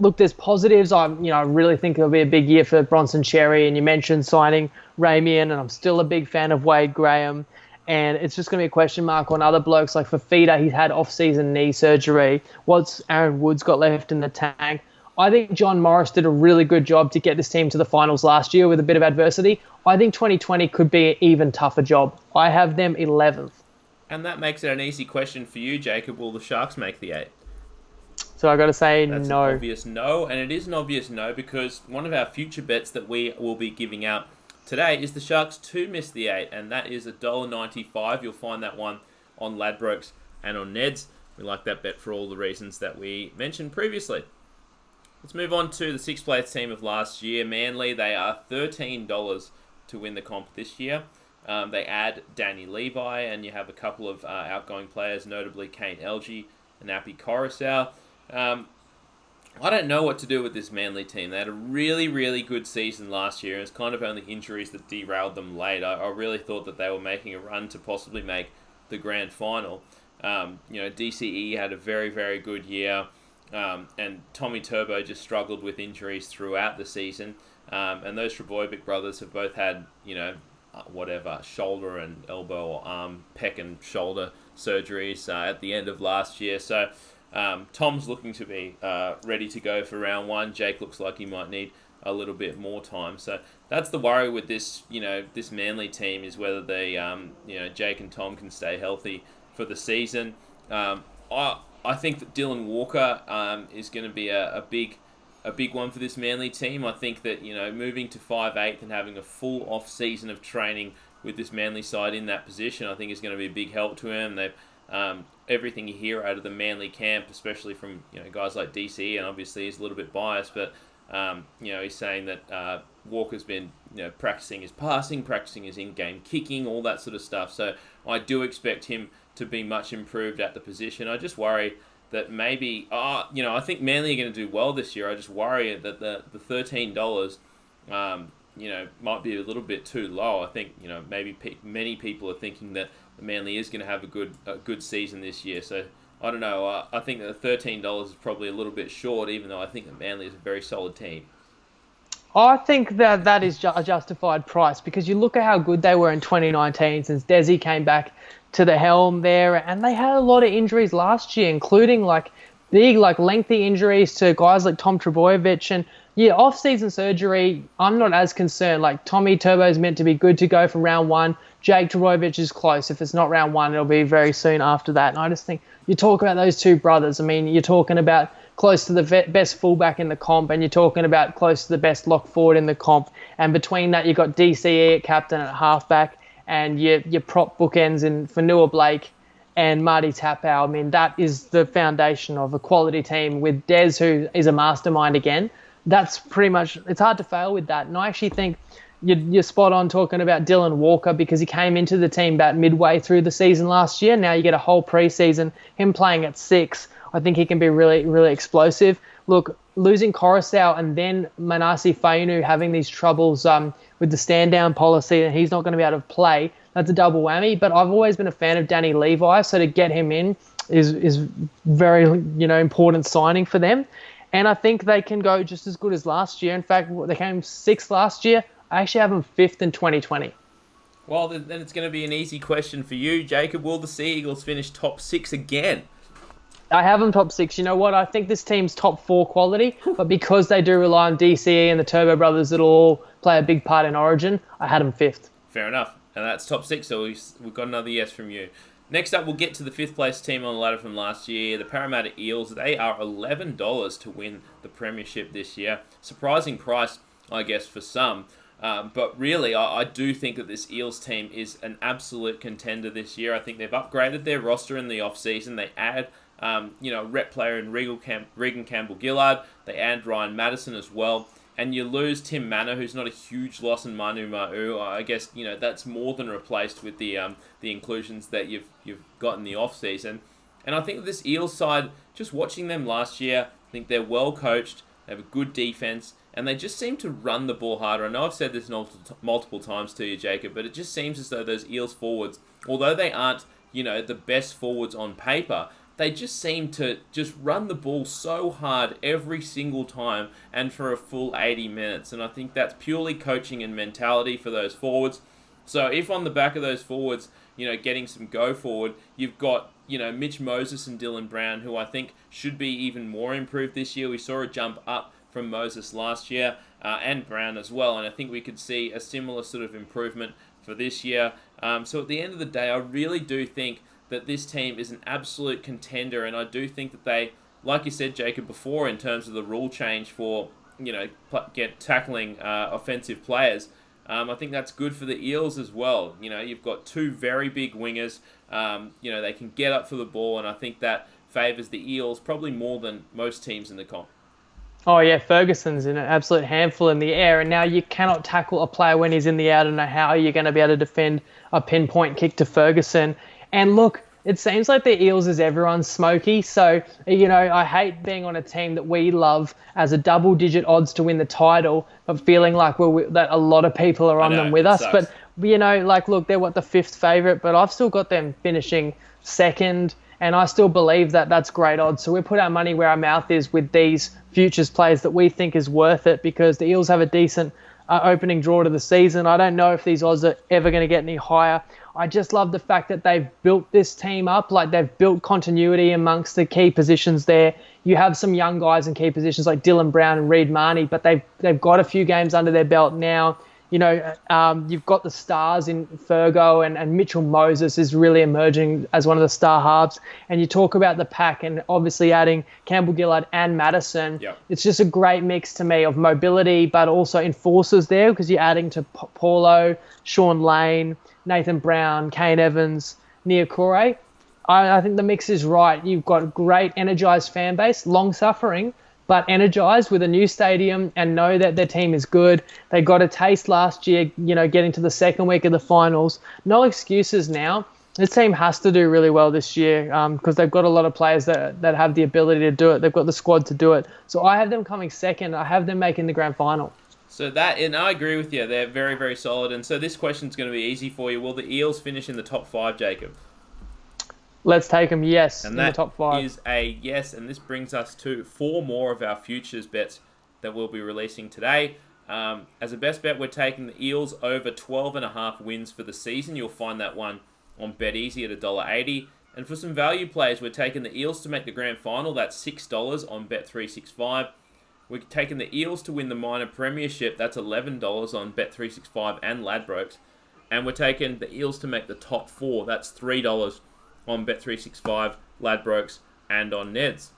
[SPEAKER 2] Look, there's positives. I really think it'll be a big year for Bronson Cherry, and you mentioned signing Ramian, and I'm still a big fan of Wade Graham. And it's just going to be a question mark on other blokes. Like for Fifita, he's had off-season knee surgery. What's Aaron Woods got left in the tank? I think John Morris did a really good job to get this team to the finals last year with a bit of adversity. I think 2020 could be an even tougher job. I have them 11th.
[SPEAKER 1] And that makes it an easy question for you, Jacob. Will the Sharks make the 8?
[SPEAKER 2] So I got to say
[SPEAKER 1] That's
[SPEAKER 2] no.
[SPEAKER 1] An obvious no, and it is an obvious no because one of our future bets that we will be giving out today is the Sharks to miss the 8, and that is $1.95. You'll find that one on Ladbrokes and on Ned's. We like that bet for all the reasons that we mentioned previously. Let's move on to the sixth place team of last year, Manly. They are $13 to win the comp this year. They add Danny Levi, and you have a couple of outgoing players, notably Kane Elgey and Api Coruscant. I don't know what to do with this Manly team. They had a really, really good season last year, and it's kind of only injuries that derailed them late. I really thought that they were making a run to possibly make the grand final. DCE had a very, very good year. And Tommy Turbo just struggled with injuries throughout the season. And those Trebojevic brothers have both had, shoulder and elbow or arm, pec and shoulder surgeries at the end of last year. So Tom's looking to be ready to go for round one. Jake looks like he might need a little bit more time. So that's the worry with this, this Manly team is whether they, Jake and Tom can stay healthy for the season. I think that Dylan Walker is going to be a big one for this Manly team. I think that moving to 5/8 and having a full off season of training with this Manly side in that position, I think is going to be a big help to him. They've everything you hear out of the Manly camp, especially from guys like DC, and obviously he's a little bit biased, but he's saying that Walker's been practicing his passing, practicing his in-game kicking, all that sort of stuff. So I do expect him to be much improved at the position. I just worry that maybe, I think Manly are going to do well this year. I just worry that the $13, might be a little bit too low. I think, maybe many people are thinking that Manly is going to have a good season this year. So I don't know. I think that the $13 is probably a little bit short, even though I think that Manly is a very solid team.
[SPEAKER 2] I think that is a justified price because you look at how good they were in 2019 since Desi came back to the helm there, and they had a lot of injuries last year, including big lengthy injuries to guys like Tom Trebojevic. And off-season surgery, I'm not as concerned. Tommy Turbo is meant to be good to go from round one. Jake Trebojevic is close. If it's not round one, it'll be very soon after that. And I just think you talk about those two brothers. I mean, you're talking about close to the best fullback in the comp, and you're talking about close to the best lock forward in the comp. And between that, you've got DCE at captain at halfback, and your prop bookends in Fanua Blake and Marty Tapau. I mean, that is the foundation of a quality team with Des, who is a mastermind again. That's pretty much, it's hard to fail with that. And I actually think you're spot on talking about Dylan Walker, because he came into the team about midway through the season last year. Now you get a whole preseason, him playing at 6. I think he can be really, really explosive. Look, losing Coruscant and then Manasi Fainu having these troubles with the stand-down policy, and he's not going to be able to play, that's a double whammy. But I've always been a fan of Danny Levi, so to get him in is very, important signing for them. And I think they can go just as good as last year. In fact, they came 6th last year. I actually have them 5th in 2020.
[SPEAKER 1] Well, then it's going to be an easy question for you, Jacob. Will the Sea Eagles finish top 6 again?
[SPEAKER 2] I have them top 6. You know what? I think this team's top 4 quality, but because they do rely on DCE and the Turbo Brothers that'll all play a big part in Origin, I had them 5th.
[SPEAKER 1] Fair enough. And that's top 6, so we've got another yes from you. Next up, we'll get to the 5th place team on the ladder from last year, the Parramatta Eels. They are $11 to win the premiership this year. Surprising price, I guess, for some. But really, I do think that this Eels team is an absolute contender this year. I think they've upgraded their roster in the off-season. They add, rep player in Regan Campbell-Gillard. They add Ryan Madison as well. And you lose Tim Manor, who's not a huge loss, in Manu Ma'u. I guess, that's more than replaced with the inclusions that you've got in the off-season. And I think this Eels side, just watching them last year, I think they're well coached. They have a good defense. And they just seem to run the ball harder. I know I've said this multiple times to you, Jacob, but it just seems as though those Eels forwards, although they aren't, the best forwards on paper, they just seem to just run the ball so hard every single time and for a full 80 minutes. And I think that's purely coaching and mentality for those forwards. So if on the back of those forwards, getting some go forward, you've got, Mitch Moses and Dylan Brown, who I think should be even more improved this year. We saw a jump up from Moses last year and Brown as well, and I think we could see a similar sort of improvement for this year. So at the end of the day, I really do think that this team is an absolute contender, and I do think that they, like you said, Jacob, before, in terms of the rule change for tackling offensive players, I think that's good for the Eels as well. You've got 2 very big wingers. They can get up for the ball, and I think that favours the Eels probably more than most teams in the comp.
[SPEAKER 2] Oh, yeah, Ferguson's an absolute handful in the air, and now you cannot tackle a player when he's in the air. I don't know how you're going to be able to defend a pinpoint kick to Ferguson. And look, it seems like the Eels is everyone's smoky. So, I hate being on a team that we love as a double-digit odds to win the title, but feeling like that a lot of people are on them with us.
[SPEAKER 1] Sucks.
[SPEAKER 2] But, look, they're the 5th favourite, but I've still got them finishing 2nd. And I still believe that that's great odds. So we put our money where our mouth is with these futures plays that we think is worth it, because the Eels have a decent opening draw to the season. I don't know if these odds are ever going to get any higher. I just love the fact that they've built this team up. Like, they've built continuity amongst the key positions there. You have some young guys in key positions like Dylan Brown and Reid Marnie, but they've got a few games under their belt now. You've got the stars in Fergo, and Mitchell Moses is really emerging as one of the star halves. And you talk about the pack and obviously adding Campbell-Gillard and Madison.
[SPEAKER 1] Yep.
[SPEAKER 2] It's just a great mix to me of mobility, but also enforcers there, because you're adding to Paulo, Sean Lane, Nathan Brown, Kane Evans, Nia Kore. I think the mix is right. You've got a great energised fan base, long-suffering, but energised with a new stadium, and know that their team is good. They got a taste last year, getting to the second week of the finals. No excuses now. This team has to do really well this year, because they've got a lot of players that have the ability to do it. They've got the squad to do it. So I have them coming 2nd. I have them making the grand final.
[SPEAKER 1] So and I agree with you. They're very, very solid. And so this question's going to be easy for you. Will the Eels finish in the top 5, Jacob?
[SPEAKER 2] Let's take them, yes,
[SPEAKER 1] and
[SPEAKER 2] in the top 5.
[SPEAKER 1] And that is a yes, and this brings us to 4 more of our futures bets that we'll be releasing today. As a best bet, we're taking the Eels over 12.5 wins for the season. You'll find that one on BetEasy at $1.80. And for some value plays, we're taking the Eels to make the grand final. That's $6 on Bet365. We're taking the Eels to win the minor premiership. That's $11 on Bet365 and Ladbrokes. And we're taking the Eels to make the top 4. That's $3 on Bet365, Ladbrokes, and on Neds.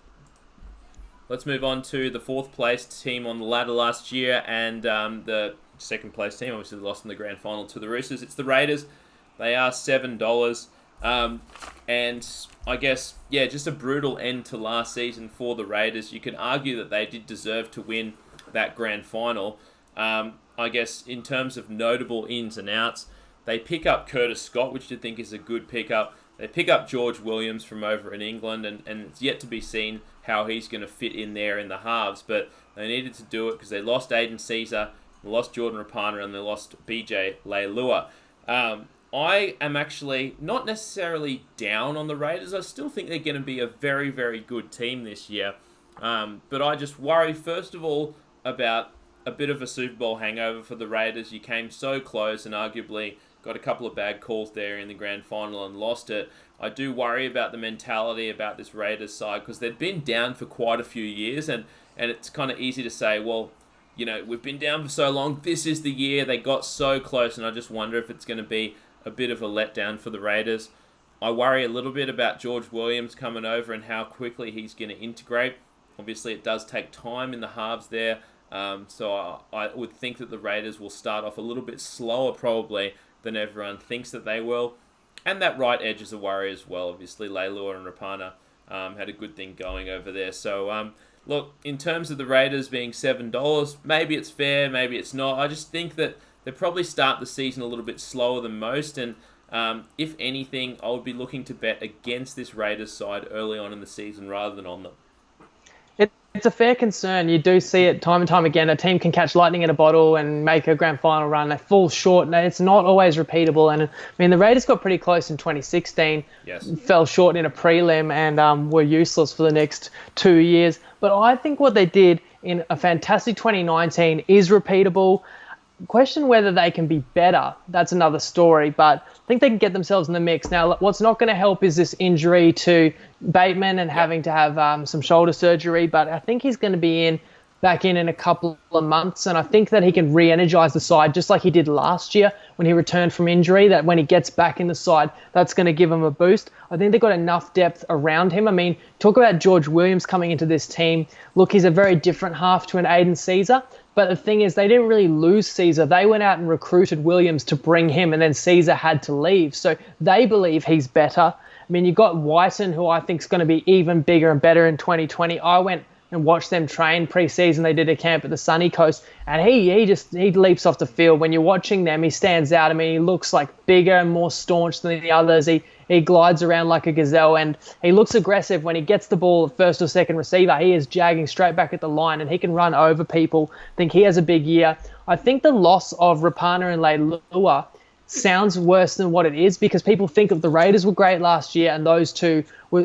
[SPEAKER 1] let's move on to the fourth place team on the ladder last year, and the second place team obviously lost in the grand final to the Roosters. It's the Raiders. They are $7. And I guess, just a brutal end to last season for the Raiders. You can argue that they did deserve to win that grand final. I guess in terms of notable ins and outs, they pick up Curtis Scott, which I think is a good pickup. They pick up George Williams from over in England, and it's yet to be seen how he's going to fit in there in the halves. But they needed to do it because they lost Aiden Caesar, they lost Jordan Rapana, and they lost BJ Leilua. I am actually not necessarily down on the Raiders. I still think they're going to be a very, very good team this year. But I just worry, first of all, about a bit of a Super Bowl hangover for the Raiders. You came so close and arguably got a couple of bad calls there in the grand final and lost it. I do worry about the mentality about this Raiders side because they've been down for quite a few years, and it's kind of easy to say, well, we've been down for so long. This is the year. They got so close, and I just wonder if it's going to be a bit of a letdown for the Raiders. I worry a little bit about George Williams coming over and how quickly he's going to integrate. Obviously, it does take time in the halves there, so I would think that the Raiders will start off a little bit slower probably than everyone thinks that they will. And that right edge is a worry as well. Obviously, Leilua and Rapana had a good thing going over there. So, look, in terms of the Raiders being $7, maybe it's fair, maybe it's not. I just think that they probably start the season a little bit slower than most, and if anything, I would be looking to bet against this Raiders side early on in the season rather than on them.
[SPEAKER 2] It's a fair concern. You do see it time and time again. A team can catch lightning in a bottle and make a grand final run. They fall short, and it's not always repeatable. And I mean, the Raiders got pretty close in 2016.
[SPEAKER 1] Yes.
[SPEAKER 2] Fell short in a prelim and were useless for the next 2 years. But I think what they did in a fantastic 2019 is repeatable. Question whether they can be better. That's another story, but I think they can get themselves in the mix. Now, what's not going to help is this injury to Bateman and having to have some shoulder surgery, but I think he's going to be back in a couple of months, and I think that he can re-energize the side just like he did last year when he returned from injury, that when he gets back in the side, that's going to give him a boost. I think they've got enough depth around him. I mean, talk about George Williams coming into this team. Look, he's a very different half to an Aiden Caesar. But the thing is, they didn't really lose Caesar. They went out and recruited Williams to bring him, and then Caesar had to leave. So they believe he's better. I mean, you got Whiten, who I think is going to be even bigger and better in 2020. I went and watched them train pre-season. They did a camp at the Sunny Coast, and he leaps off the field. When you're watching them, he stands out. I mean, he looks like bigger and more staunch than the others. He glides around like a gazelle, and he looks aggressive. When he gets the ball at first or second receiver, he is jagging straight back at the line, and he can run over people. I think he has a big year. I think the loss of Rapana and Leilua sounds worse than what it is, because people think of the Raiders were great last year and those two were,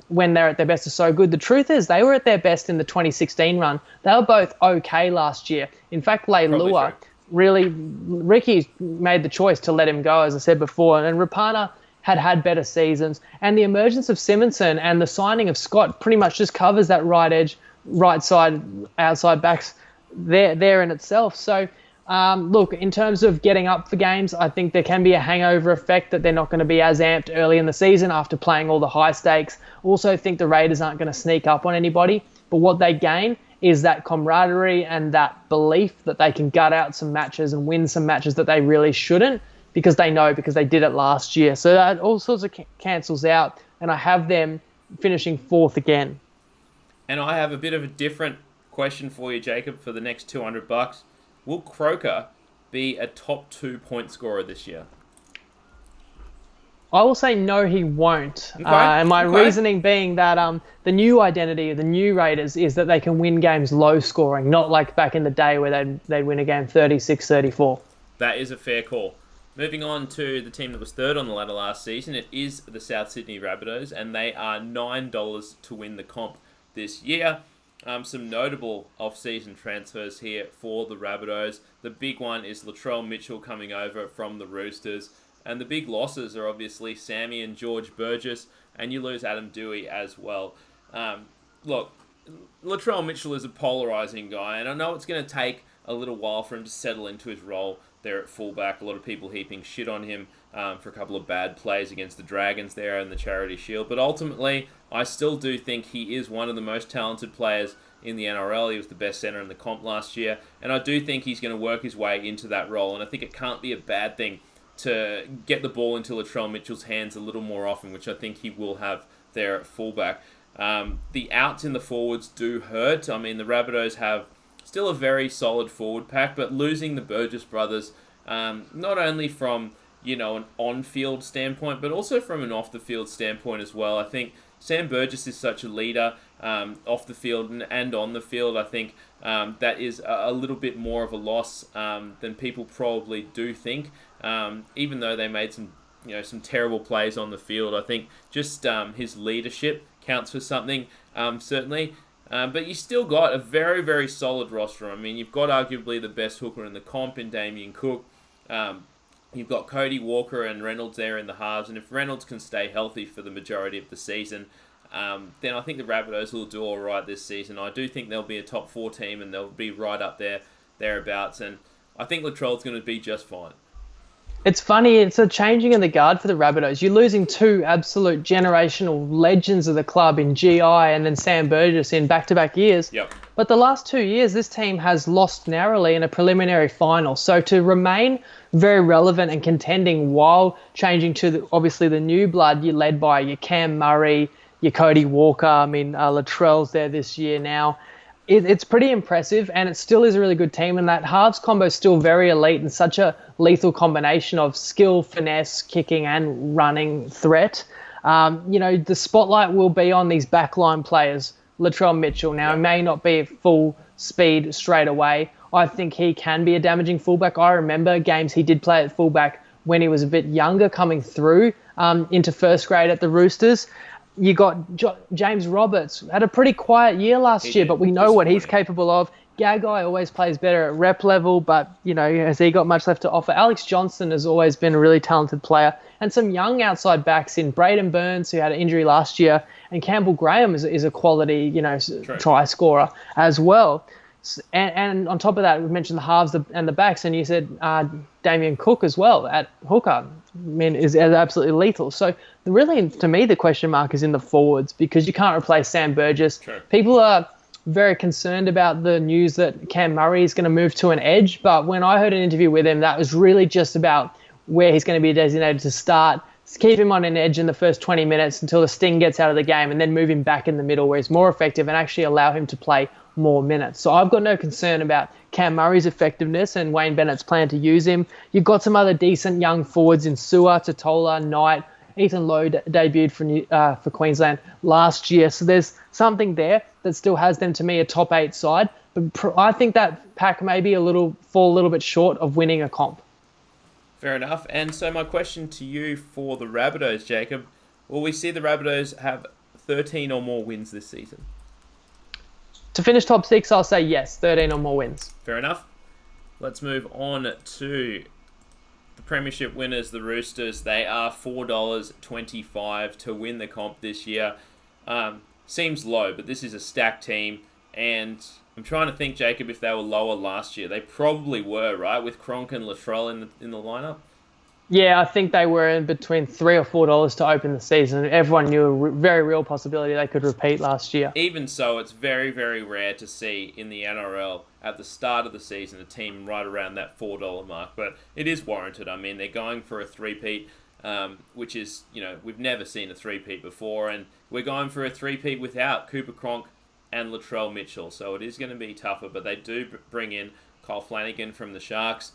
[SPEAKER 2] when they're at their best are so good. The truth is they were at their best in the 2016 run. They were both okay last year. In fact, Leilua, really, Ricky made the choice to let him go, as I said before, and Rapana had better seasons. And the emergence of Simonson and the signing of Scott pretty much just covers that right edge, right side, outside backs there in itself. So, look, in terms of getting up for games, I think there can be a hangover effect that they're not going to be as amped early in the season after playing all the high stakes. Also think the Raiders aren't going to sneak up on anybody, but what they gain is that camaraderie and that belief that they can gut out some matches and win some matches that they really shouldn't, because they did it last year. So that all sorts of cancels out, and I have them finishing fourth again.
[SPEAKER 1] And I have a bit of a different question for you, Jacob, for the next $200. Will Croker be a top 2 point scorer this year?
[SPEAKER 2] I will say no, he won't. Okay. And my reasoning being that the new identity of the new Raiders is that they can win games low scoring, not like back in the day where they'd win a game 36-34.
[SPEAKER 1] That is a fair call. Moving on to the team that was third on the ladder last season, it is the South Sydney Rabbitohs, and they are $9 to win the comp this year. Some notable off-season transfers here for the Rabbitohs. The big one is Latrell Mitchell coming over from the Roosters. And the big losses are obviously Sammy and George Burgess, and you lose Adam Dewey as well. Look, Latrell Mitchell is a polarising guy, and I know it's going to take a little while for him to settle into his role. there at fullback. A lot of people heaping shit on him for a couple of bad plays against the Dragons there in the Charity Shield. But ultimately, I still do think he is one of the most talented players in the NRL. He was the best centre in the comp last year. And I do think he's going to work his way into that role. And I think it can't be a bad thing to get the ball into Latrell Mitchell's hands a little more often, which I think he will have there at fullback. The outs in the forwards do hurt. I mean, the Rabbitohs have still a very solid forward pack, but losing the Burgess brothers, not only from an on-field standpoint, but also from an off-the-field standpoint as well. I think Sam Burgess is such a leader off the field and on the field. I think that is a little bit more of a loss than people probably do think. Even though they made some terrible plays on the field, I think just his leadership counts for something, certainly. But you still got a very, very solid roster. I mean, you've got arguably the best hooker in the comp in Damien Cook. You've got Cody Walker and Reynolds there in the halves, and if Reynolds can stay healthy for the majority of the season, then I think the Rabbitohs will do all right this season. I do think they'll be a top 4 team, and they'll be right up there, thereabouts, and I think Latrell's going to be just fine.
[SPEAKER 2] It's funny, it's a changing in the guard for the Rabbitohs. You're losing 2 absolute generational legends of the club in GI and then Sam Burgess in back-to-back years.
[SPEAKER 1] Yep.
[SPEAKER 2] But the last 2 years, this team has lost narrowly in a preliminary final. So to remain very relevant and contending while changing to, obviously, the new blood, you're led by your Cam Murray, your Cody Walker. I mean, Latrell's there this year now. It's pretty impressive, and it still is a really good team, and that halves combo is still very elite and such a lethal combination of skill, finesse, kicking, and running threat. The spotlight will be on these backline players. Latrell Mitchell now may not be at full speed straight away. I think he can be a damaging fullback. I remember games he did play at fullback when he was a bit younger, coming through into first grade at the Roosters. You got James Roberts, had a pretty quiet year last year, but we know what he's capable of. Gagai always plays better at rep level, but, has he got much left to offer? Alex Johnson has always been a really talented player. And some young outside backs in Braden Burns, who had an injury last year, and Campbell Graham is a quality, try scorer as well. And on top of that, we mentioned the halves and the backs, and you said Damien Cook as well at hooker. I mean, is absolutely lethal. So really, to me, the question mark is in the forwards, because you can't replace Sam Burgess.
[SPEAKER 1] Sure.
[SPEAKER 2] People are very concerned about the news that Cam Murray is going to move to an edge, but when I heard an interview with him, that was really just about where he's going to be designated to start. Keep him on an edge in the first 20 minutes until the sting gets out of the game, and then move him back in the middle where he's more effective and actually allow him to play more minutes. So I've got no concern about Cam Murray's effectiveness and Wayne Bennett's plan to use him. You've got some other decent young forwards in Sewer, Totola, Knight. Ethan Lowe debuted for Queensland last year. So there's something there that still has them, to me, a top 8 side. But I think that pack may be fall a little bit short of winning a comp.
[SPEAKER 1] Fair enough. And so my question to you for the Rabbitohs, Jacob, will we see the Rabbitohs have 13 or more wins this season?
[SPEAKER 2] To finish top 6, I'll say yes, 13 or more wins.
[SPEAKER 1] Fair enough. Let's move on to the premiership winners, the Roosters. They are $4.25 to win the comp this year. Seems low, but this is a stacked team. And I'm trying to think, Jacob, if they were lower last year. They probably were, right, with Cronk and Latrell in the lineup?
[SPEAKER 2] Yeah, I think they were in between $3 or $4 to open the season. Everyone knew a very real possibility they could repeat last year.
[SPEAKER 1] Even so, it's very, very rare to see in the NRL at the start of the season a team right around that $4 mark. But it is warranted. I mean, they're going for a three-peat, which is, we've never seen a three-peat before. And we're going for a three-peat without Cooper Cronk and Latrell Mitchell. So it is going to be tougher. But they do bring in Kyle Flanagan from the Sharks.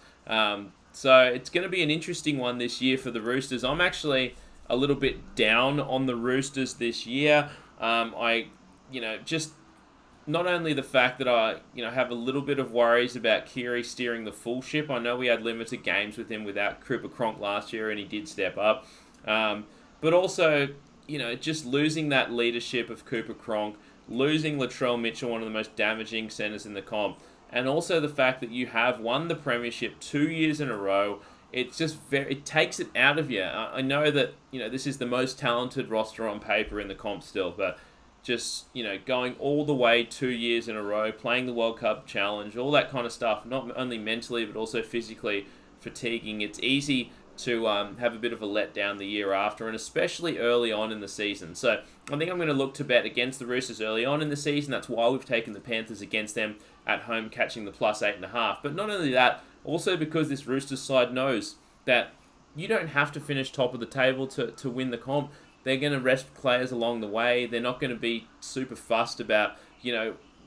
[SPEAKER 1] So it's going to be an interesting one this year for the Roosters. I'm actually a little bit down on the Roosters this year. Just not only the fact that I, have a little bit of worries about Keary steering the full ship. I know we had limited games with him without Cooper Cronk last year, and he did step up. But also, just losing that leadership of Cooper Cronk, losing Latrell Mitchell, one of the most damaging centres in the comp, and also the fact that you have won the premiership 2 years in a row. It's just it takes it out of you. I know that, this is the most talented roster on paper in the comp still, but just, going all the way 2 years in a row, playing the World Cup Challenge, all that kind of stuff, not only mentally but also physically, fatiguing. It's easy to have a bit of a letdown the year after, and especially early on in the season. So I think I'm going to look to bet against the Roosters early on in the season. That's why we've taken the Panthers against them at home, catching the +8.5. But not only that, also because this Roosters side knows that you don't have to finish top of the table to win the comp. They're going to rest players along the way. They're not going to be super fussed about,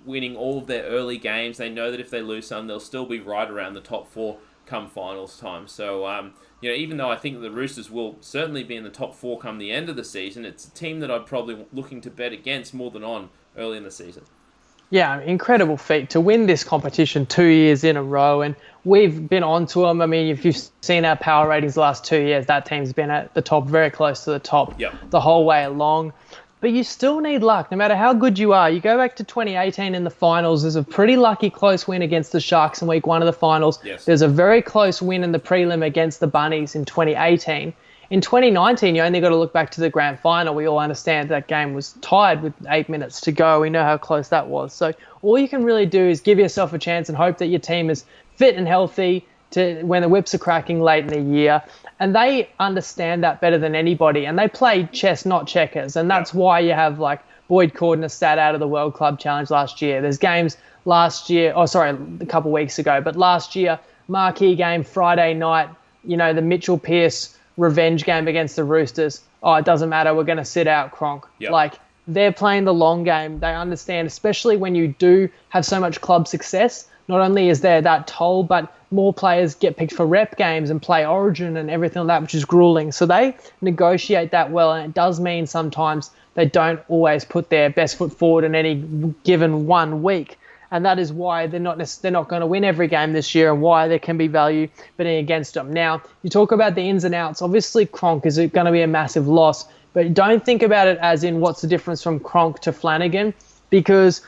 [SPEAKER 1] winning all of their early games. They know that if they lose some, they'll still be right around the top 4 come finals time. So, even though I think the Roosters will certainly be in the top 4 come the end of the season, it's a team that I'm probably looking to bet against more than on early in the season.
[SPEAKER 2] Yeah, incredible feat to win this competition 2 years in a row, and we've been on to them. I mean, if you've seen our power ratings the last 2 years, that team's been at the top, very close to the top the whole way along. But you still need luck, no matter how good you are. You go back to 2018 in the finals, there's a pretty lucky close win against the Sharks in week 1 of the finals.
[SPEAKER 1] Yes.
[SPEAKER 2] There's a very close win in the prelim against the Bunnies in 2018. In 2019, you only got to look back to the grand final. We all understand that game was tied with 8 minutes to go. We know how close that was. So all you can really do is give yourself a chance and hope that your team is fit and healthy to when the whips are cracking late in the year. And they understand that better than anybody. And they play chess, not checkers. And that's why you have like Boyd Cordner sat out of the World Club Challenge last year. There's games a couple of weeks ago. But last year, marquee game, Friday night, the Mitchell Pearce revenge game against the Roosters. Oh, it doesn't matter. We're going to sit out Cronk.
[SPEAKER 1] Yep.
[SPEAKER 2] Like, they're playing the long game. They understand, especially when you do have so much club success. Not only is there that toll, but more players get picked for rep games and play Origin and everything like that, which is grueling. So they negotiate that well, and it does mean sometimes they don't always put their best foot forward in any given 1 week. And that is why they're not going to win every game this year, and why there can be value betting against them. Now, you talk about the ins and outs. Obviously, Cronk is going to be a massive loss, but don't think about it as in what's the difference from Cronk to Flanagan, because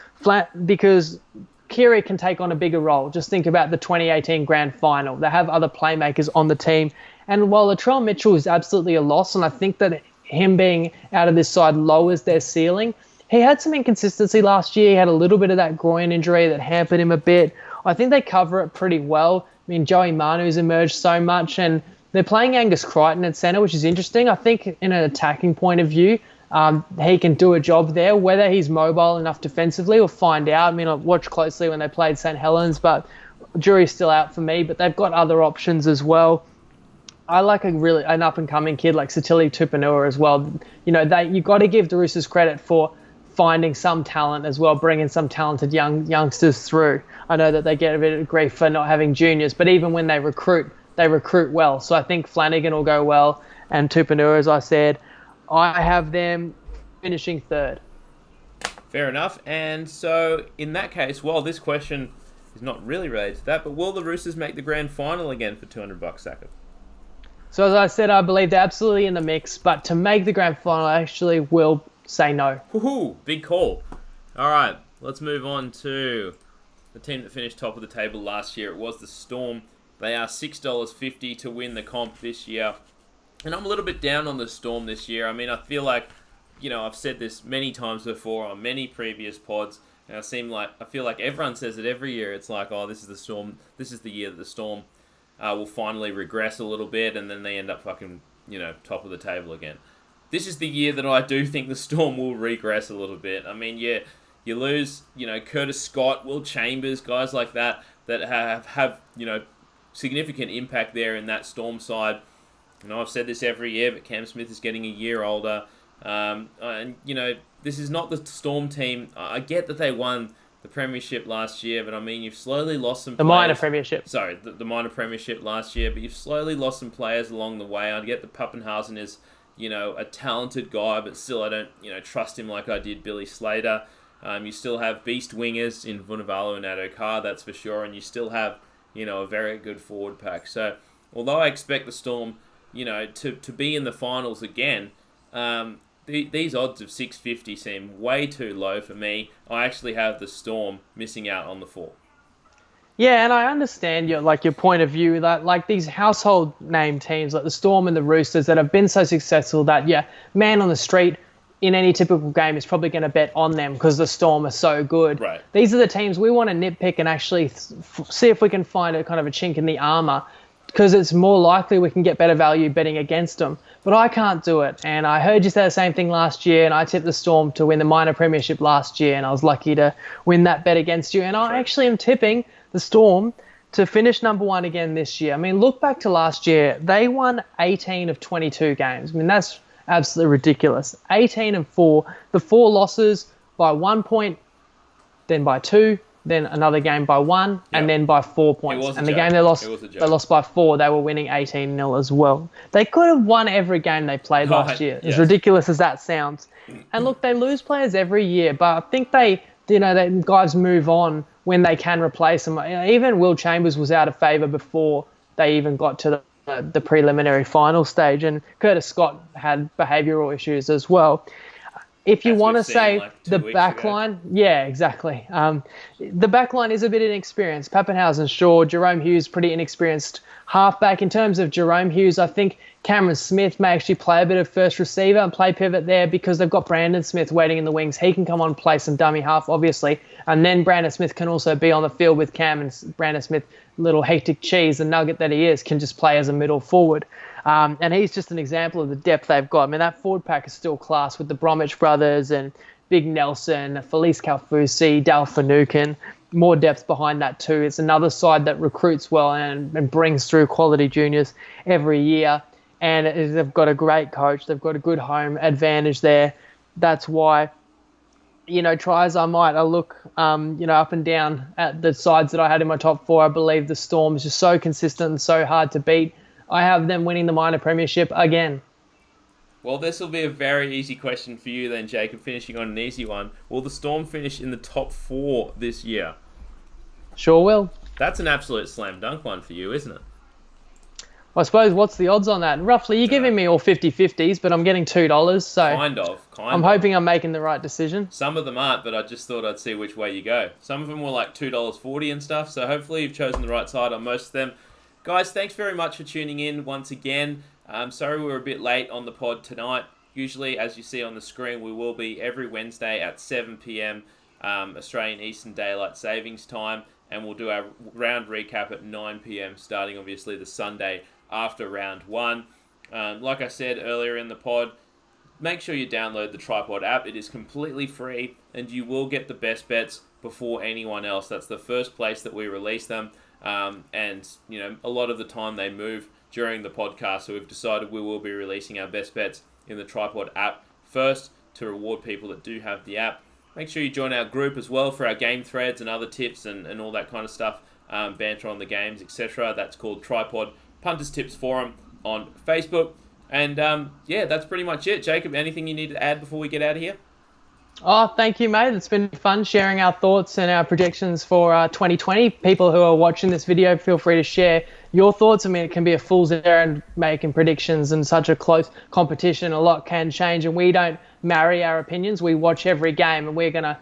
[SPEAKER 2] Keary can take on a bigger role. Just think about the 2018 grand final. They have other playmakers on the team. And while Latrell Mitchell is absolutely a loss, and I think that him being out of this side lowers their ceiling, he had some inconsistency last year. He had a little bit of that groin injury that hampered him a bit. I think they cover it pretty well. I mean, Joey Manu's emerged so much, and they're playing Angus Crichton at centre, which is interesting. I think in an attacking point of view, he can do a job there. Whether he's mobile enough defensively, we'll find out. I mean, I watched closely when they played St. Helens, but jury's still out for me. But they've got other options as well. I like an up-and-coming kid like Satili Tupanua as well. You've got to give the Roosters credit for finding some talent as well, bringing some talented youngsters through. I know that they get a bit of grief for not having juniors, but even when they recruit well. So I think Flanagan will go well, and Tupanua, as I said, I have them finishing 3rd.
[SPEAKER 1] Fair enough. And so in that case, this question is not really related to that, but will the Roosters make the grand final again for $200, Saka?
[SPEAKER 2] So as I said, I believe they're absolutely in the mix, but to make the grand final, I actually will say no.
[SPEAKER 1] Woohoo! Big call. All right, let's move on to the team that finished top of the table last year. It was the Storm. They are $6.50 to win the comp this year. And I'm a little bit down on the Storm this year. I mean, I feel like, I've said this many times before on many previous pods, and I feel like everyone says it every year. It's like, oh, this is the Storm. This is the year that the Storm will finally regress a little bit, and then they end up fucking, top of the table again. This is the year that I do think the Storm will regress a little bit. I mean, yeah, you lose, Curtis Scott, Will Chambers, guys like that have significant impact there in that Storm side. I've said this every year, but Cam Smith is getting a year older. And this is not the Storm team. I get that they won the Premiership last year, but I mean, you've slowly lost some players.
[SPEAKER 2] Minor Premiership.
[SPEAKER 1] Sorry, the minor Premiership last year, but you've slowly lost some players along the way. I get that Pappenhausen is, a talented guy, but still I don't, trust him like I did Billy Slater. You still have beast wingers in Vunivalu and Addo-Carr, that's for sure, and you still have, a very good forward pack. So, although I expect the Storm, to be in the finals again, these odds of 650 seem way too low for me. I actually have the Storm missing out on the 4.
[SPEAKER 2] Yeah, and I understand your point of view that like these household name teams like the Storm and the Roosters that have been so successful that, man on the street in any typical game is probably going to bet on them because the Storm are so good.
[SPEAKER 1] Right.
[SPEAKER 2] These are the teams we want to nitpick and actually see if we can find a kind of a chink in the armour. because it's more likely we can get better value betting against them. But I can't do it. And I heard you say the same thing last year, and I tipped the Storm to win the minor premiership last year, and I was lucky to win that bet against you. And I actually am tipping the Storm to finish number one again this year. I mean, look back to last year. They won 18 of 22 games. I mean, that's absolutely ridiculous. 18-4. The 4 losses by 1 point, then by 2, then another game by 1, and then by 4 points. And the game they lost by 4. They were winning 18-0 as well. They could have won every game they played last year. As ridiculous as that sounds. And look, they lose players every year, but I think that guys move on when they can replace them. Even Will Chambers was out of favour before they even got to the preliminary final stage, and Curtis Scott had behavioural issues as well. If you want to say the back line, yeah, exactly. The back line is a bit inexperienced. Pappenhausen, Shaw, Jerome Hughes, pretty inexperienced halfback. In terms of Jerome Hughes, I think Cameron Smith may actually play a bit of first receiver and play pivot there because they've got Brandon Smith waiting in the wings. He can come on and play some dummy half, obviously. And then Brandon Smith can also be on the field with Cam, and Brandon Smith, little hectic cheese, the nugget that he is, can just play as a middle forward. And he's just an example of the depth they've got. I mean, that forward pack is still class with the Bromwich brothers and Big Nelson, Felice Kaufusi, Dal Finucane. More depth behind that too. It's another side that recruits well and brings through quality juniors every year. And they've got a great coach. They've got a good home advantage there. That's why, try as I might, I look, up and down at the sides that I had in my top 4. I believe the Storm is just so consistent and so hard to beat. I have them winning the minor premiership again.
[SPEAKER 1] Well, this will be a very easy question for you then, Jacob, finishing on an easy one. Will the Storm finish in the top 4 this year?
[SPEAKER 2] Sure will.
[SPEAKER 1] That's an absolute slam dunk one for you, isn't it?
[SPEAKER 2] I suppose, what's the odds on that? Roughly, you're giving me all 50-50s, but I'm getting $2, so
[SPEAKER 1] Kind of.
[SPEAKER 2] I'm hoping I'm making the right decision.
[SPEAKER 1] Some of them aren't, but I just thought I'd see which way you go. Some of them were like $2.40 and stuff, so hopefully you've chosen the right side on most of them. Guys, thanks very much for tuning in once again. Sorry we were a bit late on the pod tonight. Usually, as you see on the screen, we will be every Wednesday at 7 p.m. Australian Eastern Daylight Savings Time, and we'll do our round recap at 9 p.m. starting obviously the Sunday after round 1. Like I said earlier in the pod, make sure you download the Tripod app. It is completely free, and you will get the best bets before anyone else. That's the first place that we release them. And a lot of the time they move during the podcast, so we've decided we will be releasing our best bets in the Tripod app first to reward people that do have the app. Make sure you join our group as well for our game threads and other tips and all that kind of stuff, banter on the games, etc. That's called Tripod Punters Tips Forum on Facebook. And that's pretty much it. Jacob, anything you need to add before we get out of here?
[SPEAKER 2] Oh, thank you, mate. It's been fun sharing our thoughts and our predictions for 2020. People who are watching this video, feel free to share your thoughts. I mean, it can be a fool's errand making predictions in such a close competition. A lot can change, and we don't marry our opinions. We watch every game, and we're going to,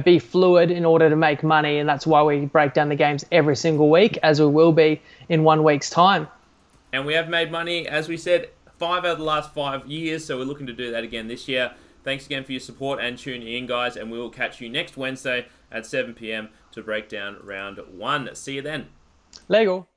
[SPEAKER 2] be fluid in order to make money, and that's why we break down the games every single week, as we will be in 1 week's time.
[SPEAKER 1] And we have made money, as we said, 5 out of the last 5 years, so we're looking to do that again this year. Thanks again for your support and tuning in, guys, and we will catch you next Wednesday at 7 p.m. to break down round 1. See you then.
[SPEAKER 2] Lego.